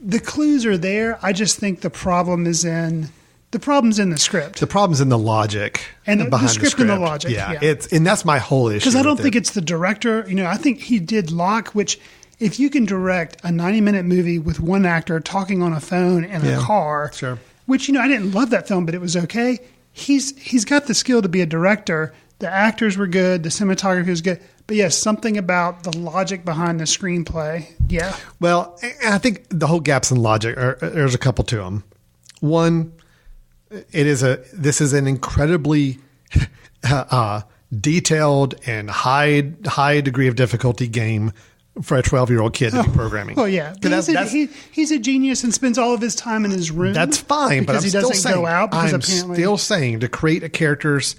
the clues are there. I just think the problem's in the script. The problem's in the logic and behind the script and the logic. Yeah. And that's my whole issue. Because I don't think it's the director. I think he did Locke, which if you can direct a 90-minute movie with one actor talking on a phone in a car, sure. Which, I didn't love that film, but it was okay. He's got the skill to be a director. The actors were good. The cinematography was good. But yes, something about the logic behind the screenplay. Yeah. Well, I think the whole gaps in logic, there's a couple to them. One, this is an incredibly detailed and high degree of difficulty game for a 12-year-old kid to be programming. Oh yeah, he's a genius and spends all of his time in his room. That's fine, but he doesn't go out. Because apparently, still saying to create a character's.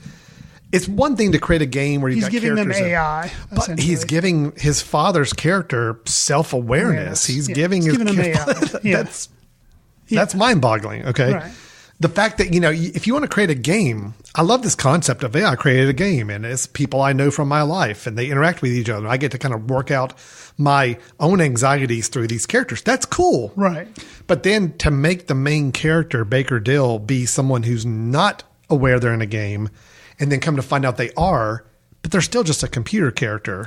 It's one thing to create a game where he's giving them AI, but he's giving his father's character self-awareness. He's giving his them AI. That's mind-boggling. Okay. Right. The fact that, if you want to create a game, I love this concept of, I created a game and it's people I know from my life and they interact with each other. I get to kind of work out my own anxieties through these characters. That's cool. Right. But then to make the main character, Baker Dill, be someone who's not aware they're in a game and then come to find out they are, but they're still just a computer character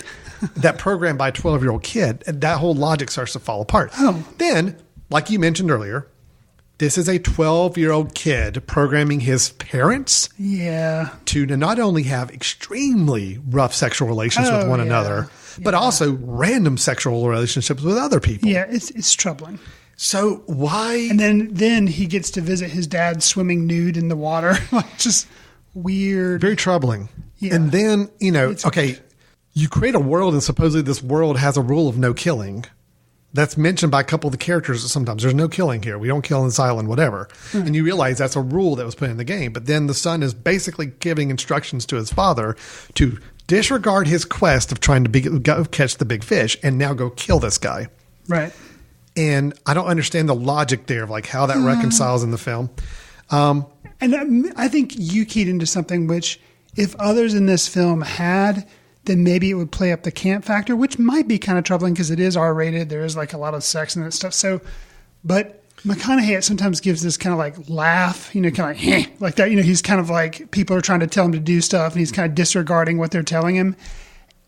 that programmed by a 12-year-old kid, and that whole logic starts to fall apart. Oh. Then, like you mentioned earlier, this is a 12-year-old kid programming his parents to not only have extremely rough sexual relations with one another, but also random sexual relationships with other people. Yeah, it's troubling. So why? And then he gets to visit his dad swimming nude in the water. Like just weird. Very troubling. Yeah. And then, you create a world and supposedly this world has a rule of no killing. That's mentioned by a couple of the characters sometimes. There's no killing here. We don't kill on this island, whatever. And you realize that's a rule that was put in the game. But then the son is basically giving instructions to his father to disregard his quest of trying to go catch the big fish and now go kill this guy. Right. And I don't understand the logic there of like how that reconciles in the film. And I think you keyed into something which if others in this film had, then maybe it would play up the camp factor, which might be kind of troubling because it is R-rated. There is like a lot of sex and that stuff. So, but McConaughey sometimes gives this kind of like laugh, kind of like that. He's kind of like people are trying to tell him to do stuff and he's kind of disregarding what they're telling him.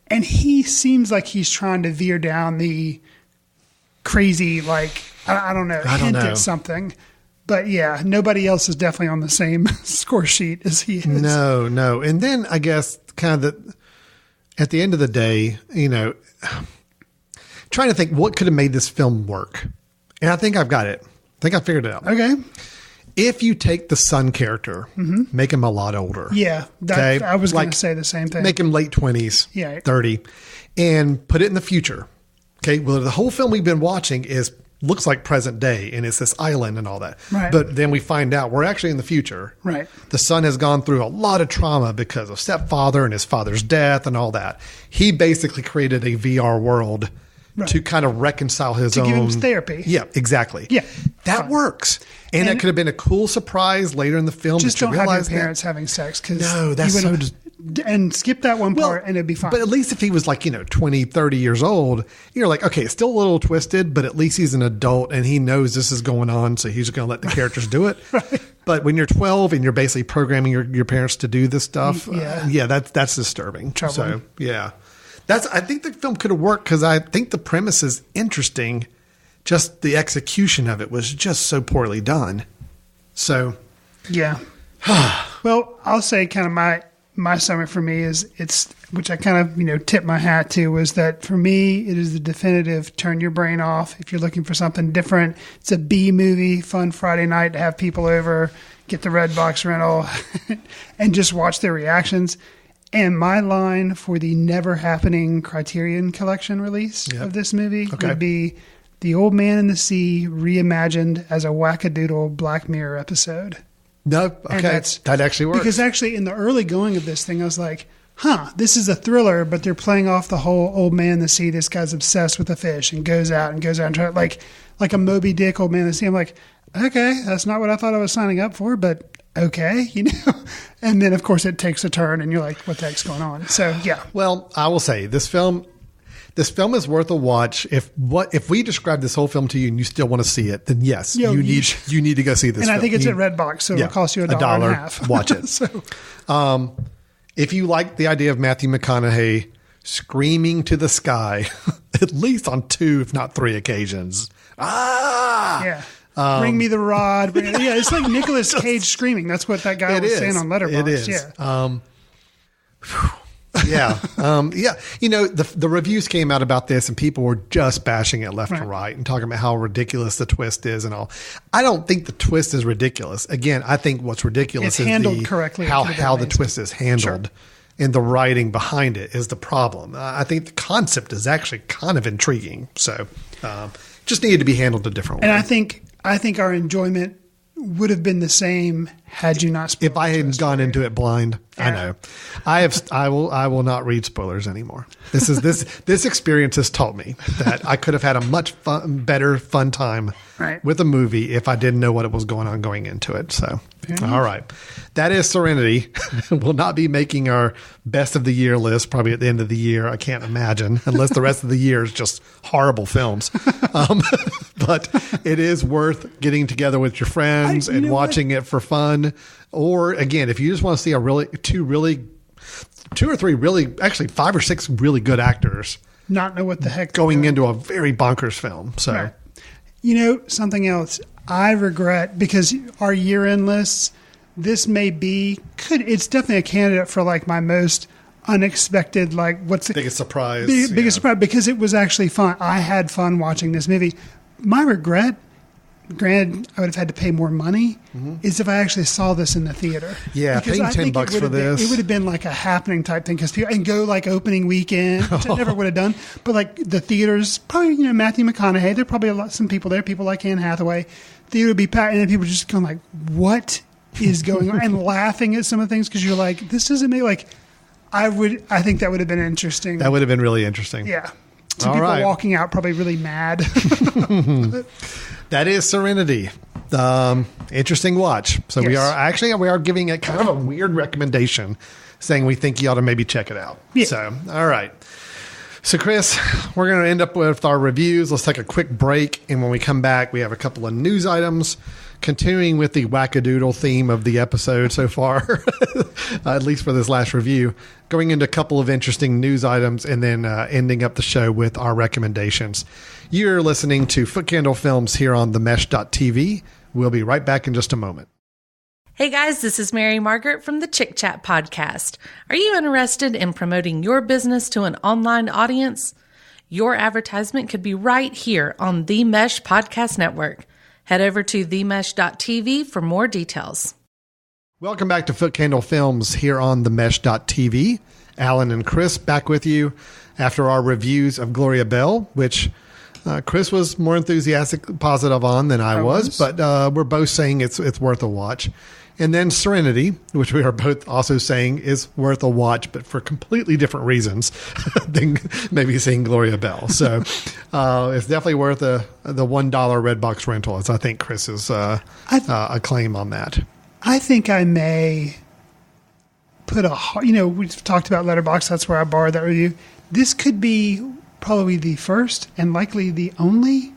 And he seems like he's trying to veer down the crazy, like, I don't know, hint at something. But yeah, nobody else is definitely on the same score sheet as he is. No. And then I guess kind of at the end of the day, trying to think what could have made this film work. And I think I've got it. I think I figured it out. Okay. If you take the son character, make him a lot older. Yeah. I was going to say the same thing. Make him late 20s, 30, and put it in the future. Okay. Well, the whole film we've been watching looks like present day, and it's this island and all that. Right. But then we find out we're actually in the future. Right. The son has gone through a lot of trauma because of stepfather and his father's death and all that. He basically created a VR world to kind of reconcile his own. To give him therapy. Yeah, exactly. Yeah. That works. And that could have been a cool surprise later in the film. Just don't have your parents having sex. No, that's so... And skip that one part and it'd be fine. But at least if he was like, 20, 30 years old, you're like, okay, it's still a little twisted, but at least he's an adult and he knows this is going on. So he's going to let the characters do it. Right. But when you're 12 and you're basically programming your parents to do this stuff, that's disturbing. Troubling. So, yeah. I think the film could have worked because I think the premise is interesting. Just the execution of it was just so poorly done. So. Yeah. Well, I'll say kind of my summary for me is which I kind of, tip my hat to, was that for me, it is the definitive turn your brain off. If you're looking for something different, it's a B movie, fun Friday night to have people over, get the Red Box rental and just watch their reactions. And my line for the never happening Criterion Collection release of this movie would be The Old Man and the Sea reimagined as a wackadoodle Black Mirror episode. No, okay. That actually works. Because actually in the early going of this thing, I was like, this is a thriller, but they're playing off the whole Old Man in the Sea. This guy's obsessed with a fish and goes out and tries, like a Moby Dick Old Man in the Sea. I'm like, okay, that's not what I thought I was signing up for, but okay, And then, of course, it takes a turn and you're like, what the heck's going on? So, yeah. Well, I will say this film is worth a watch. If we describe this whole film to you and you still want to see it, then yes, you need to go see this. And film. I think it's at Redbox, so it'll cost you $1.50. Watch it. So, if you like the idea of Matthew McConaughey screaming to the sky, at least on 2, if not 3 occasions, yeah. Bring me the rod. It's like Nicolas Cage screaming. That's what that guy was saying on Letterboxd. It is. Yeah. The reviews came out about this and people were just bashing it left and right and talking about how ridiculous the twist is and all. I don't think the twist is ridiculous. Again, I think what's ridiculous is handled correctly. How the twist is handled and the writing behind it is the problem. I think the concept is actually kind of intriguing. So just needed to be handled a different way. And I think our enjoyment would have been the same had you not spoiled. If I hadn't gone into it blind. I know. I will not read spoilers anymore. This experience has taught me that I could have had a much better fun time with a movie if I didn't know what was going on going into it. So, all right. That is Serenity. We'll not be making our best of the year list probably at the end of the year. I can't imagine, unless the rest of the year is just horrible films. But it is worth getting together with your friends and watching it for fun. Or again, if you just want to see two or three really, actually 5 or 6 really good actors, not know what the heck going into a very bonkers film. So, something else I regret, because our year-end lists, this may be it's definitely a candidate for like my most unexpected, biggest surprise, biggest surprise, because it was actually fun. I had fun watching this movie. My regret, granted, I would have had to pay more money, is if I actually saw this in the theater. Yeah, paying $10 for this. It would have been like a happening type thing, and go like opening weekend, which I never would have done. But like the theaters, probably, Matthew McConaughey, there are probably some people there, people like Anne Hathaway. Theater would be packed, and then people just going like, what is going on? And laughing at some of the things, because you're like, this doesn't make I think that would have been interesting. That would have been really interesting. Yeah. Some people walking out probably really mad. That is Serenity. Interesting watch. So we are giving it kind of a weird recommendation, saying we think you ought to maybe check it out. Yeah. So, all right. So, Chris, we're going to end up with our reviews. Let's take a quick break. And when we come back, we have a couple of news items, continuing with the wackadoodle theme of the episode so far, at least for this last review, going into a couple of interesting news items, and then ending up the show with our recommendations. You're listening to Footcandle Films here on themesh.tv. We'll be right back in just a moment. Hey guys, this is Mary Margaret from the Chick Chat podcast. Are you interested in promoting your business to an online audience? Your advertisement could be right here on the Mesh Podcast Network. Head over to themesh.tv for more details. Welcome back to Footcandle Films here on themesh.tv. Alan and Chris back with you after our reviews of Gloria Bell, which Chris was more enthusiastic, positive on than I was, but we're both saying it's worth a watch. And then Serenity, which we are both also saying is worth a watch, but for completely different reasons than maybe seeing Gloria Bell. So it's definitely worth the $1 Redbox rental, as I think Chris is a claim on that. I think I may put we've talked about Letterboxd. That's where I borrowed that review. This could be probably the first and likely the only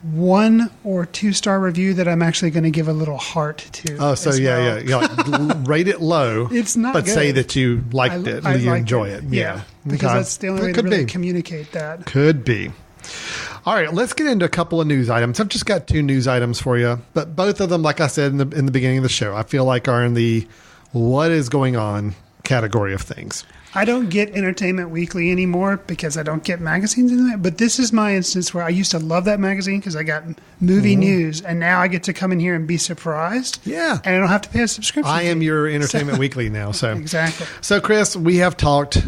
1 or 2 star review that I'm actually going to give a little heart to. Oh, so yeah. You like, rate it low. It's not but good. say that you liked it and you enjoy it. Yeah. Because that's the only way to really communicate that. Could be. All right, let's get into a couple of news items. I've just got 2 news items for you, but both of them, like I said in the beginning of the show, I feel like are in the what is going on category of things. I don't get Entertainment Weekly anymore because I don't get magazines in that. But this is my instance where I used to love that magazine because I got movie news, and now I get to come in here and be surprised. Yeah. And I don't have to pay a subscription I am your Entertainment Weekly now. So exactly. So, Chris, we have talked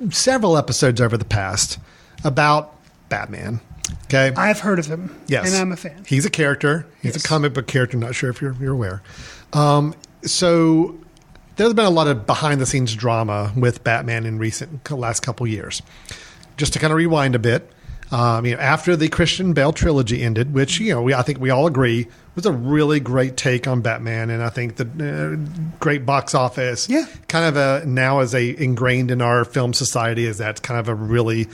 several episodes over the past about Batman. Okay. I've heard of him. Yes. And I'm a fan. He's a character. He's a comic book character. Not sure if you're aware. So there's been a lot of behind-the-scenes drama with Batman in last couple years. Just to kind of rewind a bit, after the Christian Bale trilogy ended, which I think we all agree was a really great take on Batman, and I think the great box office, kind of now is ingrained in our film society as that's kind of a really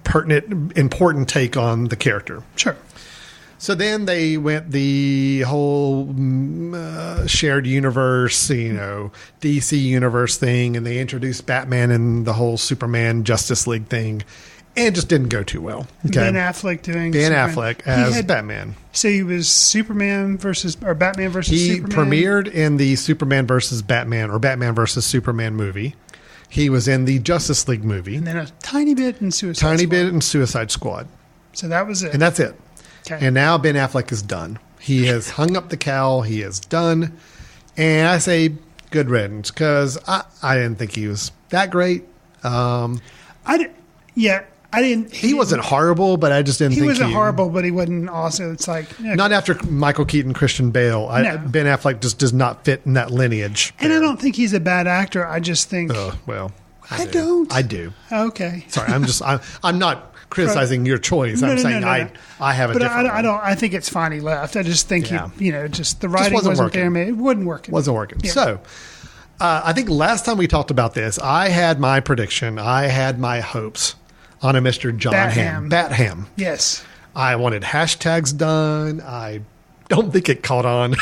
pertinent, important take on the character. Sure. So then they went the whole shared universe, DC universe thing, and they introduced Batman and the whole Superman Justice League thing, and it just didn't go too well. Okay? Ben Affleck doing Affleck as Batman. So he was Batman versus Superman. He premiered in the Superman versus Batman or Batman versus Superman movie. He was in the Justice League movie. And then a tiny bit in Suicide Squad. So that was it. And that's it. Okay. And now Ben Affleck is done. He has hung up the cowl. He is done. And I say good riddance because I didn't think he was that great. He wasn't horrible, but I just didn't think he wasn't horrible, but he wasn't also. It's like not after Michael Keaton, Christian Bale. No. Ben Affleck just does not fit in that lineage. And I don't think he's a bad actor. I just think. I don't. I do. Okay. Sorry, I'm not criticizing your choice. I'm saying I have a different. I think it's fine he left. I just think just the writing wasn't there. It wouldn't work. Wasn't working. Yeah. So, I think last time we talked about this, I had my prediction. I had my hopes on a Mr. John Hamm. Bat-Ham. Yes. I wanted hashtags done. I don't think it caught on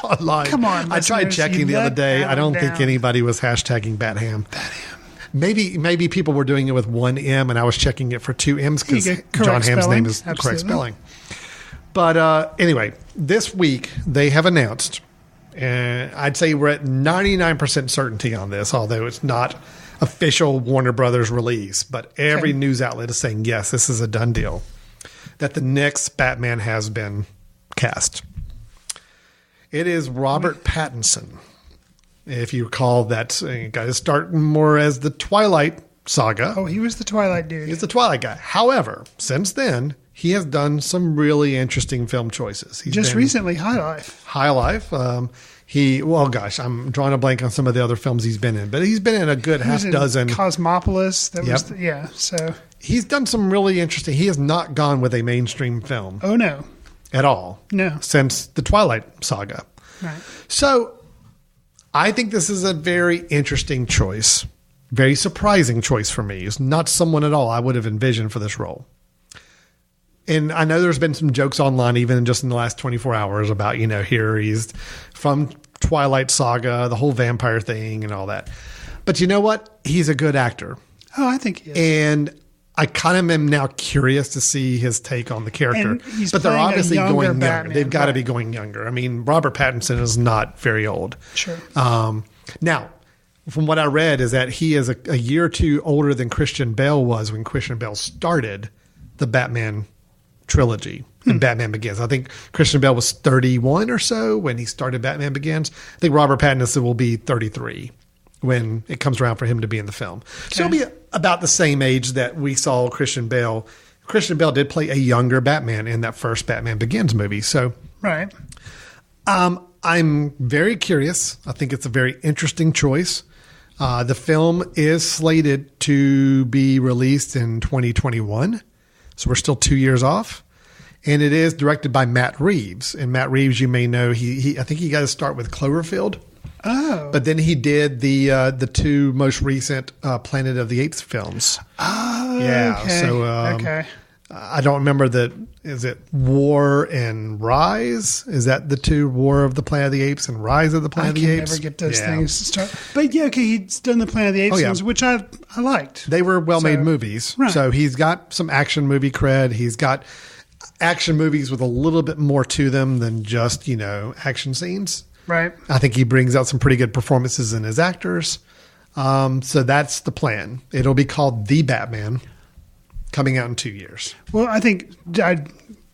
online. Come on. I tried checking the other day. I don't think anybody was hashtagging Bat-Ham. Bat-Ham. Maybe people were doing it with 1 M and I was checking it for 2 M's because John Hamm's name is correct spelling. But anyway, this week they have announced, and I'd say we're at 99% certainty on this, although it's not official Warner Brothers release, but every news outlet is saying, yes, this is a done deal, that the next Batman has been cast. It is Robert Pattinson. If you recall, that got to start more as the Twilight saga. Oh, he was the Twilight dude. He's the Twilight guy. However, since then, he has done some really interesting film choices. He's just recently, High Life. High Life. I'm drawing a blank on some of the other films he's been in, but he's been in a good half dozen. Cosmopolis. So he's done some really interesting. He has not gone with a mainstream film. Oh no, at all. No, since the Twilight saga. Right. So I think this is a very interesting choice, very surprising choice for me. It's not someone at all I would have envisioned for this role. And I know there's been some jokes online, even just in the last 24 hours about, here he's from Twilight Saga, the whole vampire thing and all that. But you know what? He's a good actor. Oh, I think he is. And I kind of am now curious to see his take on the character. But they're obviously going younger. Batman, They've got to be going younger. I mean, Robert Pattinson is not very old. Sure. Now, from what I read, is that he is a year or two older than Christian Bale was when Christian Bale started the Batman trilogy and Batman Begins. I think Christian Bale was 31 or so when he started Batman Begins. I think Robert Pattinson will be 33 when it comes around for him to be in the film. Okay. So he'll be about the same age that we saw Christian Bale. Christian Bale did play a younger Batman in that first Batman Begins movie. So, right. I'm very curious. I think it's a very interesting choice. The film is slated to be released in 2021. So we're still 2 years off. And it is directed by Matt Reeves. And Matt Reeves, you may know, I think he got to start with Cloverfield. Oh. But then he did the two most recent Planet of the Apes films. Oh, yeah. okay. So okay. I don't remember is it War and Rise? Is that the two, War of the Planet of the Apes and Rise of the Planet of the Apes? I never get those things to start. But yeah, okay, he's done the Planet of the Apes films, which I liked. They were well-made movies. Right. So he's got some action movie cred. He's got action movies with a little bit more to them than just, action scenes. Right. I think he brings out some pretty good performances in his actors. So that's the plan. It'll be called The Batman, coming out in 2 years. Well, I think I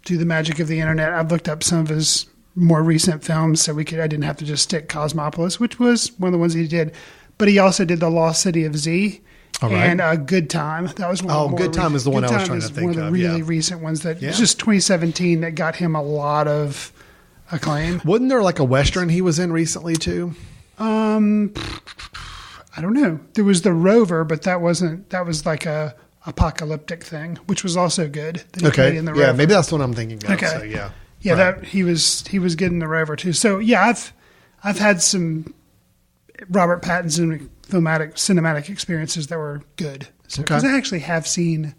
do the magic of the internet. I've looked up some of his more recent films so I didn't have to just stick Cosmopolis, which was one of the ones he did. But he also did The Lost City of Z. All right. And A Good Time. That was one of the more Good Time is the one I was trying to think of. One of the really recent ones that was just 2017 that got him a lot of acclaim. Wasn't there like a Western he was in recently too? I don't know. There was The Rover, but that was like a apocalyptic thing, which was also good. That he played in The Rover. Yeah, maybe that's what I'm thinking of. Okay. So, yeah. Yeah, right. that he was good in The Rover too. So yeah, I've had some Robert Pattinson cinematic experiences that were good. Because I actually have seen,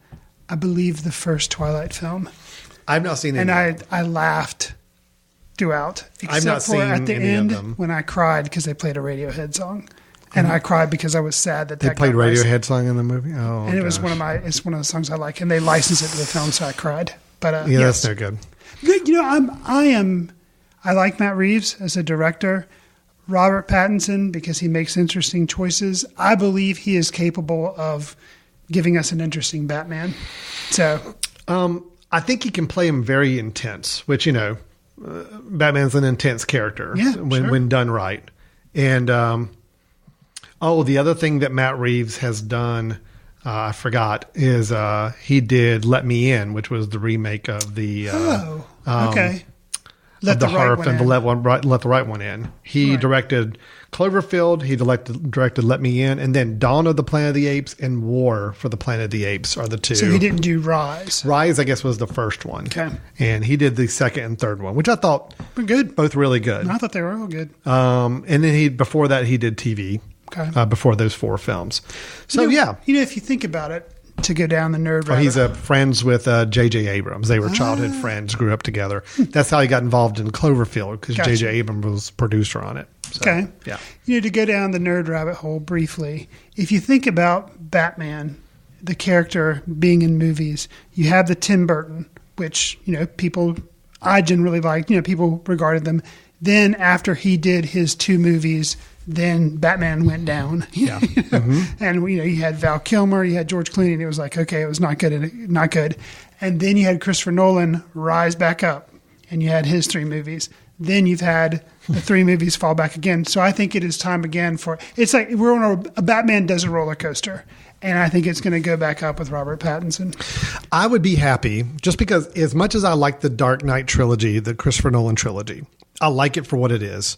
I believe, the first Twilight film. I've not seen any. And I laughed throughout, except for at the end when I cried because they played a Radiohead song. And I cried because I was sad that they played Radiohead song in the movie. Oh, and it was it's one of the songs I like, and they licensed it to the film, so I cried. But that's no good. I like Matt Reeves as a director. Robert Pattinson, because he makes interesting choices. I believe he is capable of giving us an interesting Batman. So, I think he can play him very intense, which Batman's an intense character when done right. And the other thing that Matt Reeves has done, I forgot, is he did Let Me In, which was the remake of the Let the Right One In. He directed Cloverfield. He directed Let Me In, and then Dawn of the Planet of the Apes and War for the Planet of the Apes are the two. So he didn't do Rise. Rise, I guess, was the first one. Okay, and he did the second and third one, which I thought were good, both really good. I thought they were all good. And then before that he did TV. Okay, before those four films. So if you think about it. To go down the nerd rabbit. He's friends with J.J. Abrams. They were childhood friends, grew up together. That's how he got involved in Cloverfield, because J.J. Abrams was producer on it. So, okay. Yeah. To go down the nerd rabbit hole briefly, if you think about Batman, the character being in movies, you have the Tim Burton, which, I generally liked, people regarded them. Then after he did his two movies, then Batman went down. Yeah. And, you had Val Kilmer, you had George Clooney, and it was like, okay, it was not good. And then you had Christopher Nolan rise back up, and you had his three movies. Then you've had the three movies fall back again. So I think it is time again it's like we're on a Batman does a roller coaster. And I think it's going to go back up with Robert Pattinson. I would be happy, just because as much as I like the Dark Knight trilogy, the Christopher Nolan trilogy, I like it for what it is.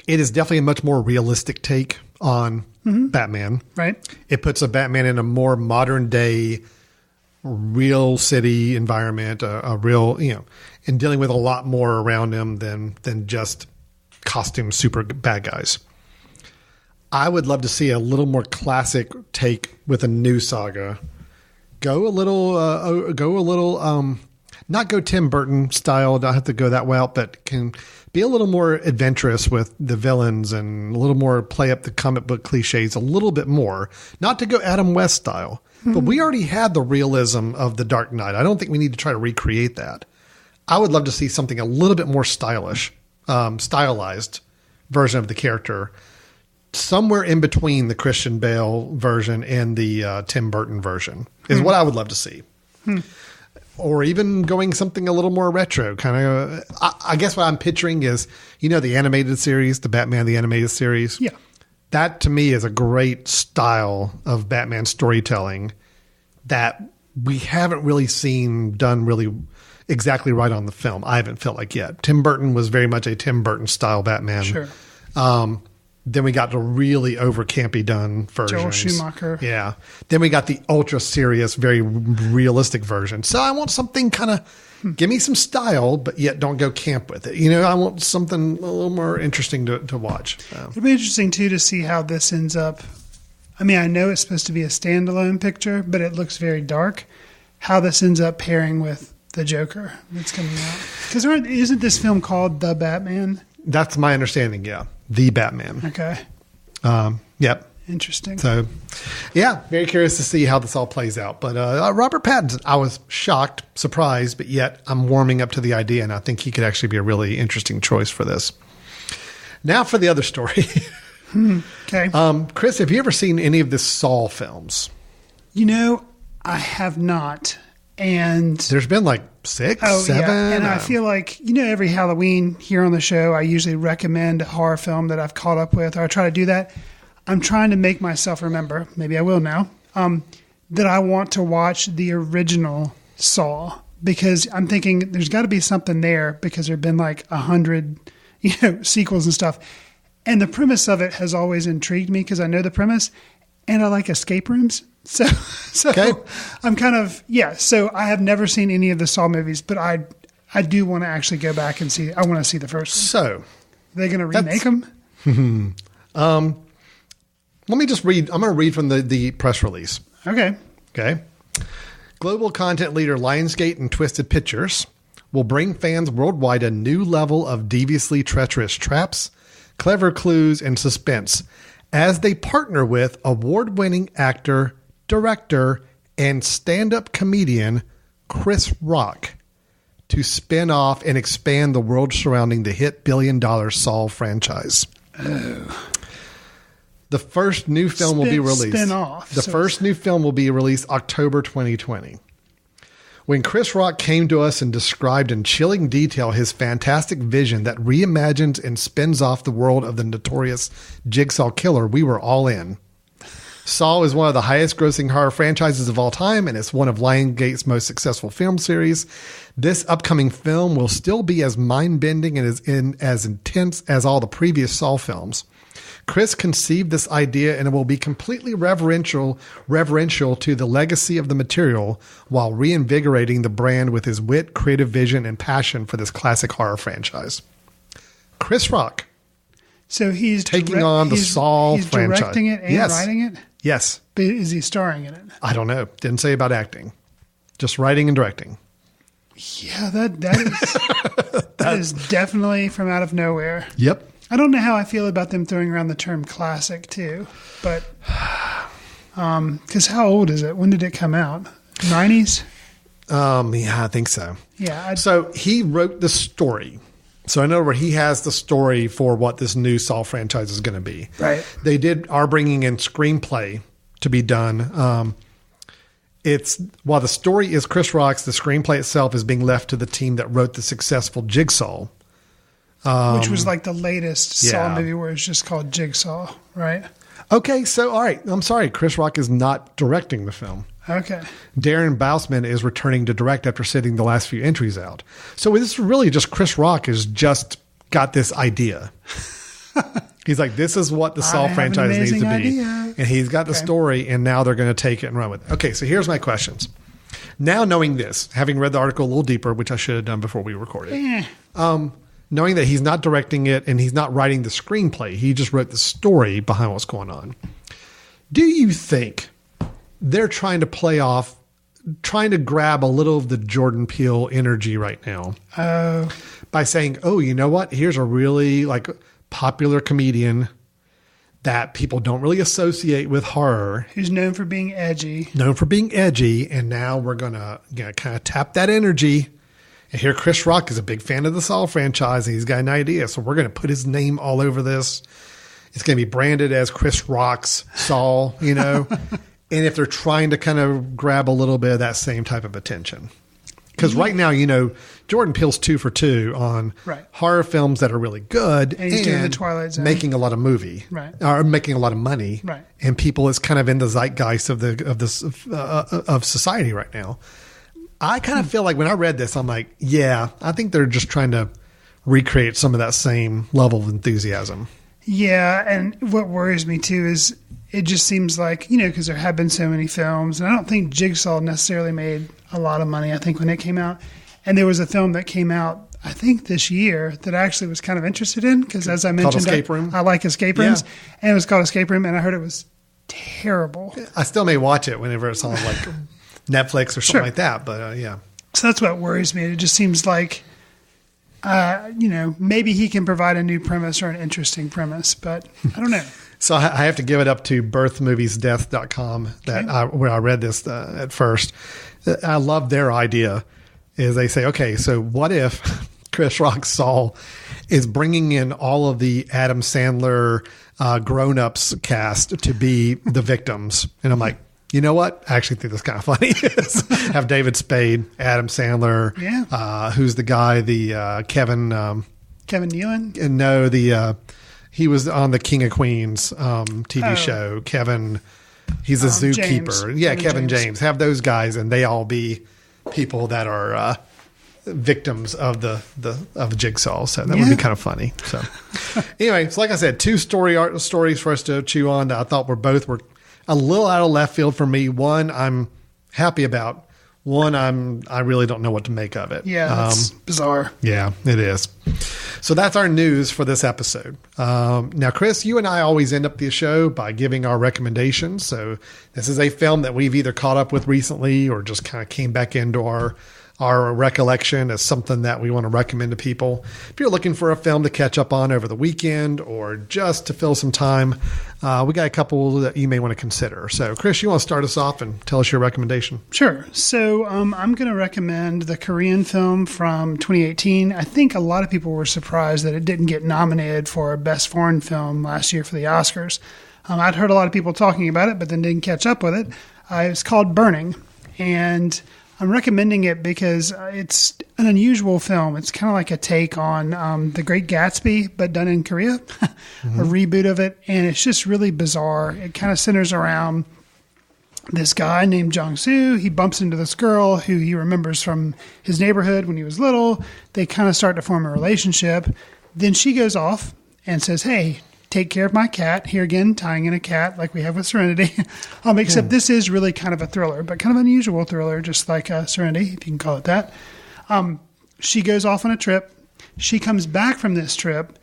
It is definitely a much more realistic take on Batman. Right. It puts a Batman in a more modern day, real city environment, a real, and dealing with a lot more around him than just costume super bad guys. I would love to see a little more classic take with a new saga. Go a little, not go Tim Burton style. Don't have to go that well, but can be a little more adventurous with the villains and a little more play up the comic book cliches a little bit more. Not to go Adam West style, but we already had the realism of the Dark Knight. I don't think we need to try to recreate that. I would love to see something a little bit more stylish, stylized version of the character somewhere in between the Christian Bale version and the Tim Burton version is what I would love to see. Or even going something a little more retro, kind of. I guess what I'm picturing is, the animated series, the Batman the Animated Series. Yeah. That to me is a great style of Batman storytelling that we haven't really seen done really exactly right on the film. I haven't felt like yet. Tim Burton was very much a Tim Burton style Batman. Sure. Then we got the really over campy done versions. Joel Schumacher. Yeah. Then we got the ultra serious, very realistic version. So I want something kind of, give me some style, but yet don't go camp with it. I want something a little more interesting to watch. It'll be interesting too to see how this ends up. I mean, I know it's supposed to be a standalone picture, but it looks very dark. How this ends up pairing with the Joker that's coming out. Because isn't this film called The Batman? That's my understanding, yeah. The Batman. Okay. Yep. Interesting. So, yeah, very curious to see how this all plays out. But Robert Pattinson, I was shocked, surprised, but yet I'm warming up to the idea, and I think he could actually be a really interesting choice for this. Now for the other story. Okay. Chris, have you ever seen any of the Saw films? I have not. And there's been like 6, 7. Yeah. And I feel like, every Halloween here on the show, I usually recommend a horror film that I've caught up with, or I try to do that. I'm trying to make myself remember, maybe I will now, that I want to watch the original Saw, because I'm thinking there's got to be something there, because there have been like 100, sequels and stuff. And the premise of it has always intrigued me, because I know the premise, and I like escape rooms. So okay. I'm kind of, so I have never seen any of the Saw movies, but I do want to actually go back and see. I want to see the first one. So are they going to remake them? Let me just read. I'm going to read from the press release. Okay. Global content leader Lionsgate and Twisted Pictures will bring fans worldwide a new level of deviously treacherous traps, clever clues, and suspense as they partner with award-winning actor, director, and stand-up comedian Chris Rock to spin off and expand the world surrounding the hit billion-dollar Saw franchise. Oh. The first new film will be released. First new film will be released October 2020. When Chris Rock came to us and described in chilling detail his fantastic vision that reimagines and spins off the world of the notorious Jigsaw Killer, we were all in. Saw is one of the highest grossing horror franchises of all time, and it's one of Lionsgate's most successful film series. This upcoming film will still be as mind-bending and as intense as all the previous Saw films. Chris conceived this idea, and it will be completely reverential to the legacy of the material while reinvigorating the brand with his wit, creative vision, and passion for this classic horror franchise. Chris Rock. So he's taking on the Saw franchise. He's directing it and writing it? Yes. But is he starring in it? I don't know. Didn't say about acting. Just writing and directing. Yeah, that is definitely from out of nowhere. Yep. I don't know how I feel about them throwing around the term classic too, but because how old is it? When did it come out? 90s? Yeah, I think so. Yeah. So he wrote the story. So in other words, he has the story for what this new Saw franchise is going to be. Right. They are bringing in screenplay to be done. While the story is Chris Rock's, the screenplay itself is being left to the team that wrote the successful Jigsaw. Which was like the latest Saw movie where it's just called Jigsaw, right? Okay, so all right. I'm sorry. Chris Rock is not directing the film. Okay. Darren Bousman is returning to direct after sitting the last few entries out. So this is really just Chris Rock has just got this idea. He's like, this is what the Saw franchise needs to be. Idea. And he's got the story, and now they're going to take it and run with it. Okay, so here's my questions. Now knowing this, having read the article a little deeper, which I should have done before we recorded, knowing that he's not directing it and he's not writing the screenplay, he just wrote the story behind what's going on. Do you think they're trying to grab a little of the Jordan Peele energy right now by saying, oh, you know what? Here's a really popular comedian that people don't really associate with horror. Who's known for being edgy. And now we're going to kind of tap that energy. And here Chris Rock is a big fan of the Saw franchise, and he's got an idea. So we're going to put his name all over this. it's going to be branded as Chris Rock's Saul, you know, and if they're trying to kind of grab a little bit of that same type of attention. Because right now, you know, Jordan Peele's 2 for 2 on horror films that are really good and he's doing the Twilight Zone, making a lot of or making a lot of money, and people is kind of in the zeitgeist of society right now. I kind of feel like when I read this, I'm like, yeah, I think they're just trying to recreate some of that same level of enthusiasm. Yeah, and what worries me too is it just seems like, you know, because there have been so many films, and I don't think Jigsaw necessarily made a lot of money, I think, when it came out. And there was a film that came out, I think, this year that I actually was kind of interested in, because as I mentioned, I like escape rooms, and it was called Escape Room, and I heard it was terrible. I still may watch it whenever it's on like Netflix or something like that, but yeah. So that's what worries me. It just seems like, you know, maybe he can provide a new premise or an interesting premise, but I don't know. So I have to give it up to birthmoviesdeath.com where I read this at first. I love their idea is they say, okay, so what if Chris Rock's Saul is bringing in all of the Adam Sandler grown-ups cast to be the victims? And I'm like, you know what? I actually think that's kind of funny. Have David Spade, Adam Sandler, who's the guy, the Kevin Nealon? And no, he was on the King of Queens TV show. Kevin, he's a zookeeper. James. Yeah, Kevin James. Have those guys, and they all be people that are victims of the Jigsaw. So that would be kind of funny. So anyway, so like I said, 2 stories for us to chew on that I thought were a little out of left field for me. One I'm happy about. One I really don't know what to make of it. Yeah, that's bizarre. Yeah, it is. So that's our news for this episode. Now, Chris, you and I always end up the show by giving our recommendations. So this is a film that we've either caught up with recently or just kind of came back into our recollection as something that we want to recommend to people. If you're looking for a film to catch up on over the weekend or just to fill some time, we got a couple that you may want to consider. So, Chris, you want to start us off and tell us your recommendation? Sure. So I'm going to recommend the Korean film from 2018. I think a lot of people were surprised that it didn't get nominated for Best Foreign Film last year for the Oscars. I'd heard a lot of people talking about it, but then didn't catch up with it. It's called Burning, and I'm recommending it because it's an unusual film. It's kind of like a take on The Great Gatsby, but done in Korea, a reboot of it. And it's just really bizarre. It kind of centers around this guy named Jong-soo. He bumps into this girl who he remembers from his neighborhood when he was little. They kind of start to form a relationship. Then she goes off and says, hey, take care of my cat. Here again, tying in a cat like we have with Serenity. Except this is really kind of a thriller, but kind of an unusual thriller, just like Serenity, if you can call it that. She goes off on a trip. She comes back from this trip,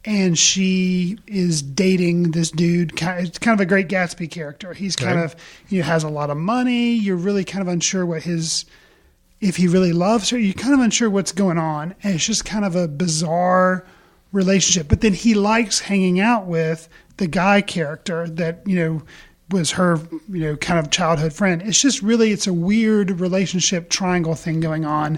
and she is dating this dude. It's kind of a Great Gatsby character. He's kind of, has a lot of money. You're really kind of unsure if he really loves her. You're kind of unsure what's going on. And it's just kind of a bizarre relationship, but then he likes hanging out with the guy character that was her kind of childhood friend. It's just really, it's a weird relationship triangle thing going on.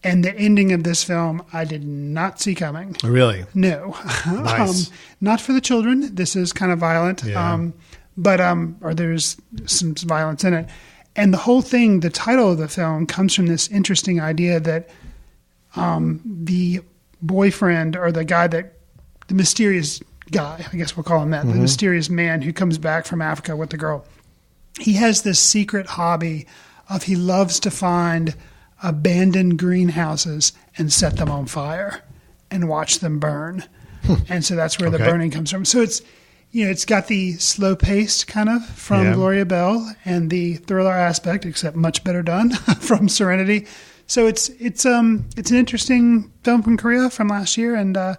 And the ending of this film I did not see coming. Really? No. Nice. Not for the children. This is kind of violent. Or there's some violence in it. And the whole thing, the title of the film comes from this interesting idea that the boyfriend or the mysterious guy, I guess we'll call him that, the mysterious man who comes back from Africa with the girl, he has this secret hobby of he loves to find abandoned greenhouses and set them on fire and watch them burn. And so that's where the burning comes from. So it's, it's got the slow paced kind of from Gloria Bell and the thriller aspect, except much better done from Serenity. So it's an interesting film from Korea from last year, and I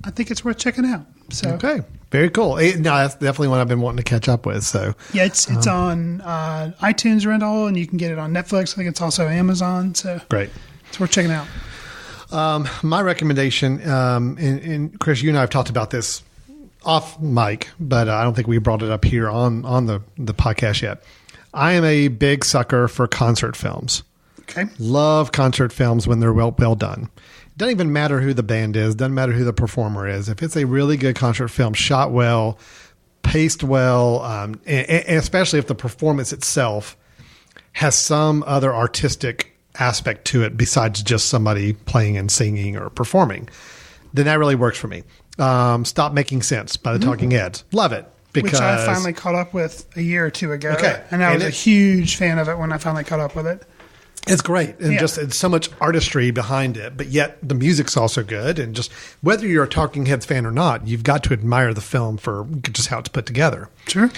think it's worth checking out. So okay, very cool. No, that's definitely one I've been wanting to catch up with. So yeah, it's on iTunes rental, and you can get it on Netflix. I think it's also Amazon. So great, it's worth checking out. My recommendation, and Chris, you and I have talked about this off mic, but I don't think we brought it up here on the podcast yet. I am a big sucker for concert films. Okay. Love concert films when they're well done. Doesn't even matter who the band is. Doesn't matter who the performer is. If it's a really good concert film, shot well, paced well, and especially if the performance itself has some other artistic aspect to it besides just somebody playing and singing or performing, then that really works for me. Stop Making Sense by the Talking Heads. Love it. Which I finally caught up with a year or two ago. Okay. And I was a huge fan of it when I finally caught up with it. It's great. And just it's so much artistry behind it, but yet the music's also good. And just whether you're a Talking Heads fan or not, you've got to admire the film for just how it's put together. Sure.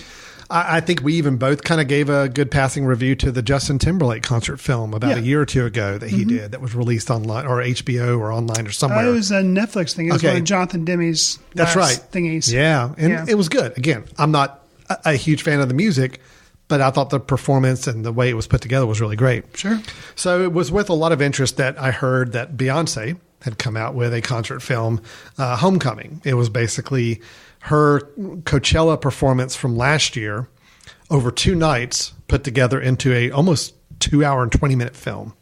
I think we even both kind of gave a good passing review to the Justin Timberlake concert film about a year or two ago that he did that was released online or HBO or online or somewhere. It was a Netflix thing. It was one of Jonathan Demme's thingies. Yeah. And it was good. Again, I'm not a huge fan of the music, but I thought the performance and the way it was put together was really great. Sure. So it was with a lot of interest that I heard that Beyonce had come out with a concert film, Homecoming. It was basically her Coachella performance from last year over 2 nights put together into a almost 2 hour and 20-minute film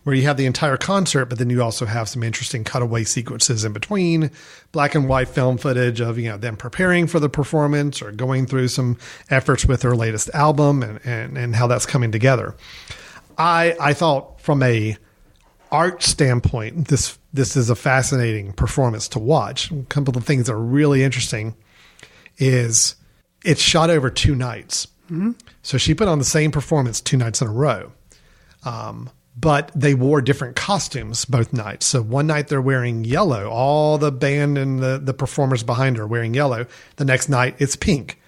where you have the entire concert, but then you also have some interesting cutaway sequences in between, black and white film footage of, them preparing for the performance or going through some efforts with her latest album and how that's coming together. I thought from a art standpoint, this is a fascinating performance to watch. A couple of things that are really interesting is it's shot over 2 nights. Mm-hmm. So she put on the same performance 2 nights in a row. But they wore different costumes both nights. So one night they're wearing yellow. All the band and the performers behind her are wearing yellow. The next night it's pink.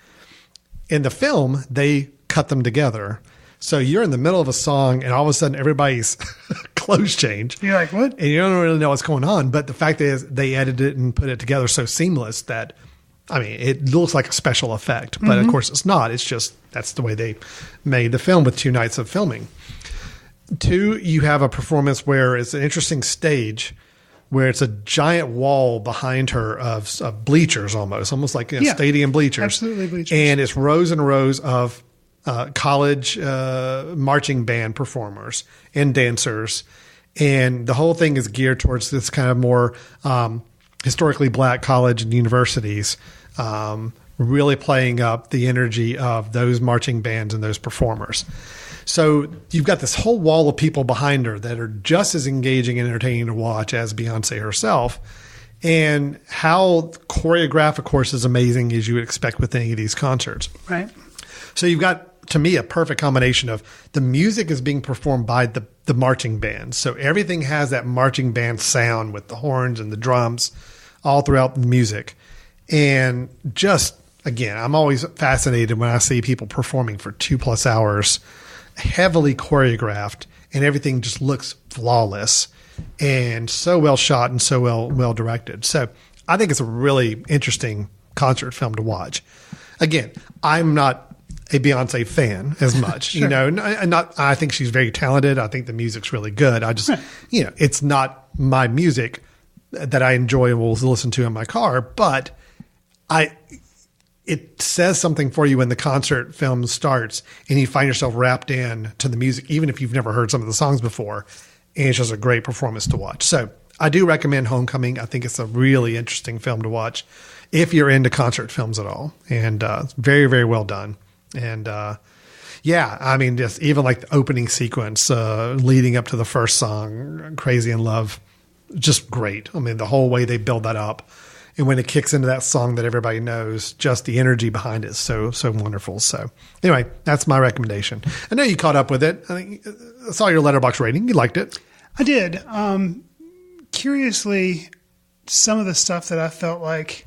In the film, they cut them together. So you're in the middle of a song and all of a sudden everybody's clothes change. You're like, what? And you don't really know what's going on. But the fact is they edited it and put it together so seamless that, it looks like a special effect. But of course it's not. It's just that's the way they made the film with 2 nights of filming. 2, you have a performance where it's an interesting stage where it's a giant wall behind her of bleachers almost like stadium bleachers. Absolutely bleachers. And it's rows and rows of college marching band performers and dancers. And the whole thing is geared towards this kind of more historically black college and universities, really playing up the energy of those marching bands and those performers. So you've got this whole wall of people behind her that are just as engaging and entertaining to watch as Beyonce herself. And how choreographed, of course, is amazing as you would expect with any of these concerts. Right. So you've got, to me, a perfect combination of the music is being performed by the marching band. So everything has that marching band sound with the horns and the drums all throughout the music. And just, again, I'm always fascinated when I see people performing for 2+ hours, heavily choreographed, and everything just looks flawless and so well shot and so well directed. So I think it's a really interesting concert film to watch. Again, I'm not a Beyonce fan as much, Sure. I think she's very talented. I think the music's really good. I just, it's not my music that I enjoy and will listen to in my car, but it says something for you when the concert film starts and you find yourself wrapped in to the music, even if you've never heard some of the songs before. And it's just a great performance to watch. So I do recommend Homecoming. I think it's a really interesting film to watch if you're into concert films at all. And it's very, very well done. And just even like the opening sequence leading up to the first song, Crazy in Love, just great. The whole way they build that up. And when it kicks into that song that everybody knows, just the energy behind it is so wonderful. So anyway, that's my recommendation. I know you caught up with it. I saw your Letterboxd rating. You liked it. I did. Curiously, some of the stuff that I felt like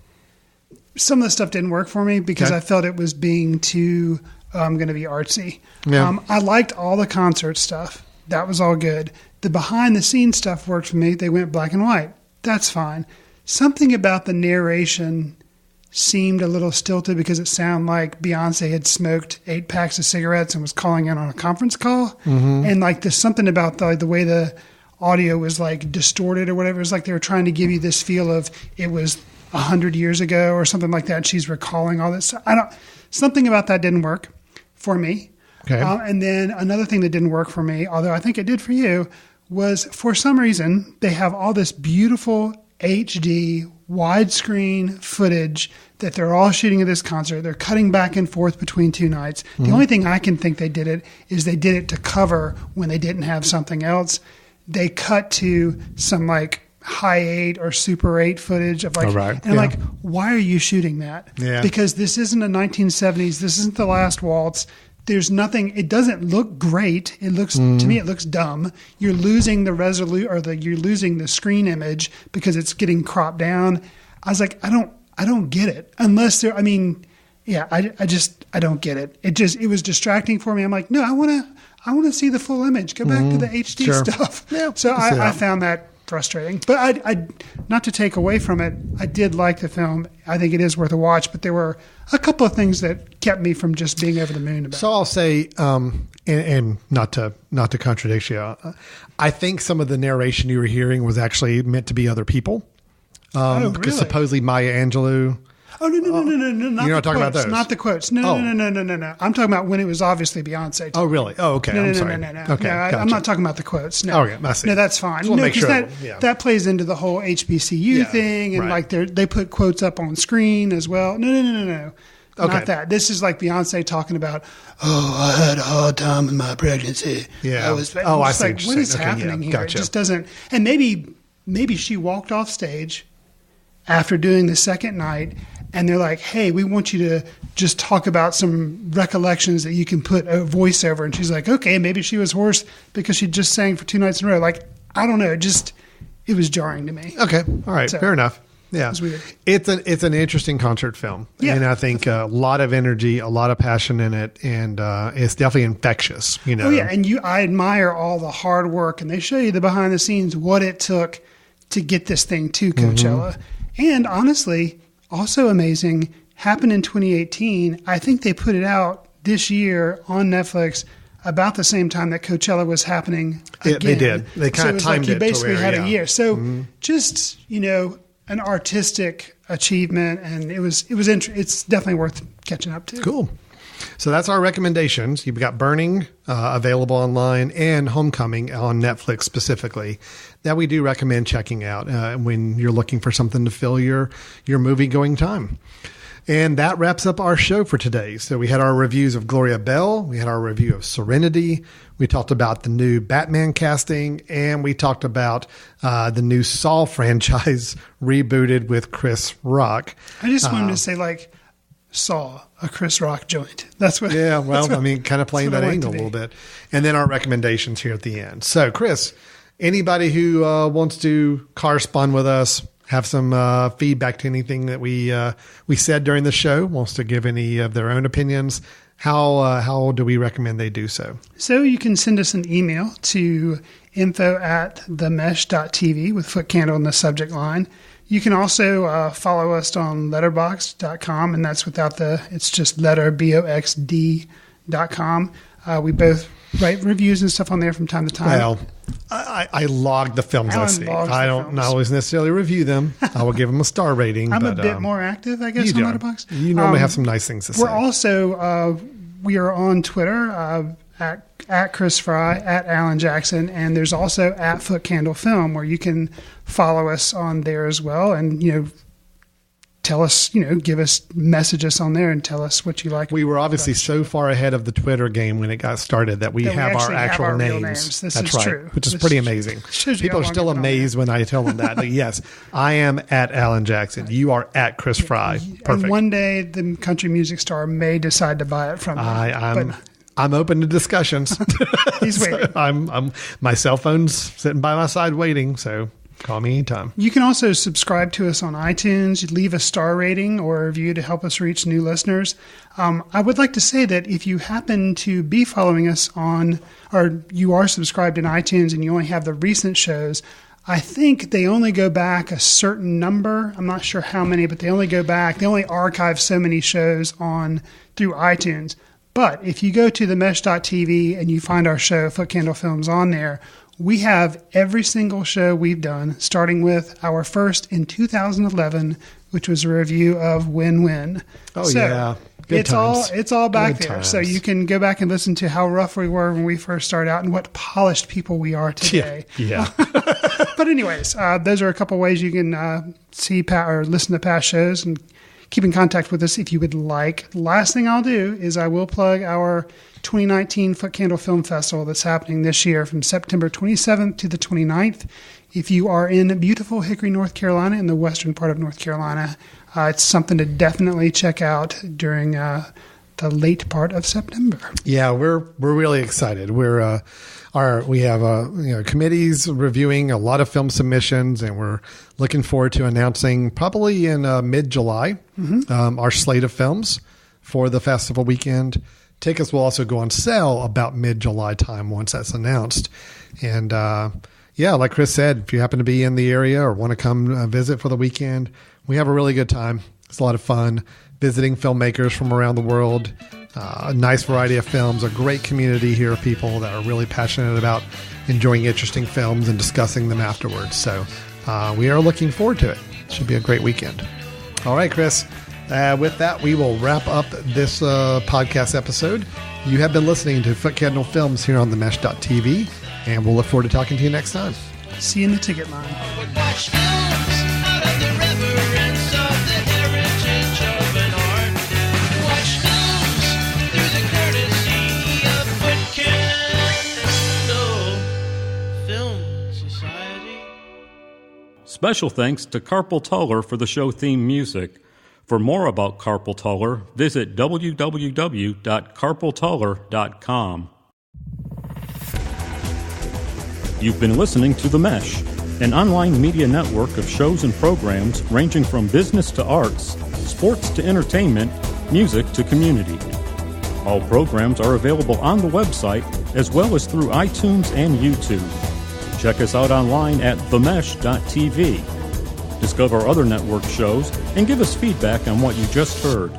some of the stuff didn't work for me because I felt it was being too going to be artsy. Yeah. I liked all the concert stuff. That was all good. The behind the scenes stuff worked for me. They went black and white. That's fine. Something about the narration seemed a little stilted because it sounded like Beyonce had smoked 8 packs of cigarettes and was calling in on a conference call. Mm-hmm. And like there's something about the way the audio was like distorted or whatever. It was like they were trying to give you this feel of it was 100 years ago or something like that. And she's recalling all this. Something about that didn't work for me. Okay. And then another thing that didn't work for me, although I think it did for you, was for some reason they have all this beautiful HD widescreen footage that they're all shooting at this concert. They're cutting back and forth between two nights. The only thing I can think they did it to cover when they didn't have something else. They cut to some like high 8 or super 8 footage of like, and I'm like, why are you shooting that? Yeah. Because this isn't a 1970s. This isn't The Last Waltz. There's nothing. It doesn't look great. It looks to me, it looks dumb. You're losing the you're losing the screen image because it's getting cropped down. I was like, I don't get it unless there. I mean, yeah, I don't get it. It was distracting for me. I'm like, no, I want to see the full image. Go back to the HD stuff. Yeah, so I found that frustrating. But I not to take away from it, I did like the film. I think it is worth a watch. But there were a couple of things that kept me from just being over the moon about it. So I'll say, and not to contradict you, I think some of the narration you were hearing was actually meant to be other people. Really? Because supposedly Maya Angelou. Oh, no. Not You're the not talking quotes, about those? Not the quotes. No. I'm talking about when it was obviously Beyonce. Oh, really? Oh, okay. I'm sorry. No. Okay, gotcha. I'm not talking about the quotes. No. Okay, I see. No, that's fine. Just want to make sure. That plays into the whole HBCU thing, and like they put quotes up on screen as well. No. Okay. Not that. This is like Beyonce talking about, I had a hard time in my pregnancy. Yeah. I see. Like, what is happening here? Gotcha. It just doesn't. And maybe she walked off stage after doing the second night, and they're like, hey, we want you to just talk about some recollections that you can put a voice over. And she's like, okay, maybe she was hoarse because she just sang for 2 nights in a row. Like, I don't know. It was jarring to me. Okay. All right. Fair enough. Yeah. It was weird. It's an interesting concert film. Yeah. And I think a lot of energy, a lot of passion in it. And it's definitely infectious, you know. Oh, yeah. And I admire all the hard work. And they show you the behind the scenes, what it took to get this thing to Coachella. And honestly, also amazing, happened in 2018. I think they put it out this year on Netflix about the same time that Coachella was happening again. They did. They kind of timed it. You basically had a year. So just, an artistic achievement, and it's definitely worth catching up to. Cool. So that's our recommendations. You've got Burning available online and Homecoming on Netflix specifically that we do recommend checking out when you're looking for something to fill your movie going time. And that wraps up our show for today. So we had our reviews of Gloria Bell. We had our review of Serenity. We talked about the new Batman casting, and we talked about the new Saw franchise rebooted with Chris Rock. I just wanted to say, Saw, a Chris Rock joint. That's what. Yeah, well, kind of playing that angle a little bit. And then our recommendations here at the end. So, Chris, anybody who wants to correspond with us, have some feedback to anything that we said during the show, wants to give any of their own opinions, how do we recommend they do so? So you can send us an email to info@themesh.tv with Footcandle in the subject line. You can also follow us on letterboxd.com, and that's without it's just letterboxd.com. We both write reviews and stuff on there from time to time. Well, I log the films I see. I don't always necessarily review them. I will give them a star rating. I'm a bit more active, I guess, on Letterboxd. You normally have some nice things to say. We're also, we are on Twitter at Chris Fry, at Alan Jackson, and there's also at Footcandle Film, where you can follow us on there as well, and tell us, message us on there and tell us what you like. We were obviously so far ahead of the Twitter game when it got started that we have our actual names. That's right, true. Which is pretty amazing. People are still amazed when I tell them that. Yes, I am at Alan Jackson. You are at Chris Fry. Perfect. And one day the country music star may decide to buy it from me. I'm open to discussions. He's waiting. I'm my cell phone's sitting by my side waiting, so call me anytime. You can also subscribe to us on iTunes. Leave a star rating or a review to help us reach new listeners. I would like to say that if you happen to be following us or you are subscribed in iTunes and you only have the recent shows, I think they only go back a certain number. I'm not sure how many, but they only go back. They only archive so many shows through iTunes. But if you go to themesh.tv and you find our show, Footcandle Films, on there, we have every single show we've done, starting with our first in 2011, which was a review of Win-Win. Oh, so, yeah. It's all back there. So you can go back and listen to how rough we were when we first started out and what polished people we are today. Yeah. But anyways, those are a couple ways you can see or listen to past shows and keep in contact with us if you would like. Last thing I'll do is I will plug our 2019 Footcandle Film Festival that's happening this year from September 27th to the 29th. If you are in beautiful Hickory, North Carolina, in the western part of North Carolina, it's something to definitely check out during the late part of September. Yeah, we're really excited. We have committees reviewing a lot of film submissions, and we're looking forward to announcing probably in mid-July our slate of films for the festival weekend. Tickets will also go on sale about mid-July time once that's announced. And like Chris said, if you happen to be in the area or want to come visit for the weekend, we have a really good time. It's a lot of fun visiting filmmakers from around the world. A nice variety of films, a great community here of people that are really passionate about enjoying interesting films and discussing them afterwards. So we are looking forward to it. Should be a great weekend. All right, Chris. With that, we will wrap up this podcast episode. You have been listening to Footcandle Films here on themesh.tv, and we'll look forward to talking to you next time. See you in the ticket line. Special thanks to Carpal Tuller for the show theme music. For more about Carpal Tuller, visit www.carpaltuller.com. You've been listening to The Mesh, an online media network of shows and programs ranging from business to arts, sports to entertainment, music to community. All programs are available on the website as well as through iTunes and YouTube. Check us out online at themesh.tv. Discover other network shows and give us feedback on what you just heard.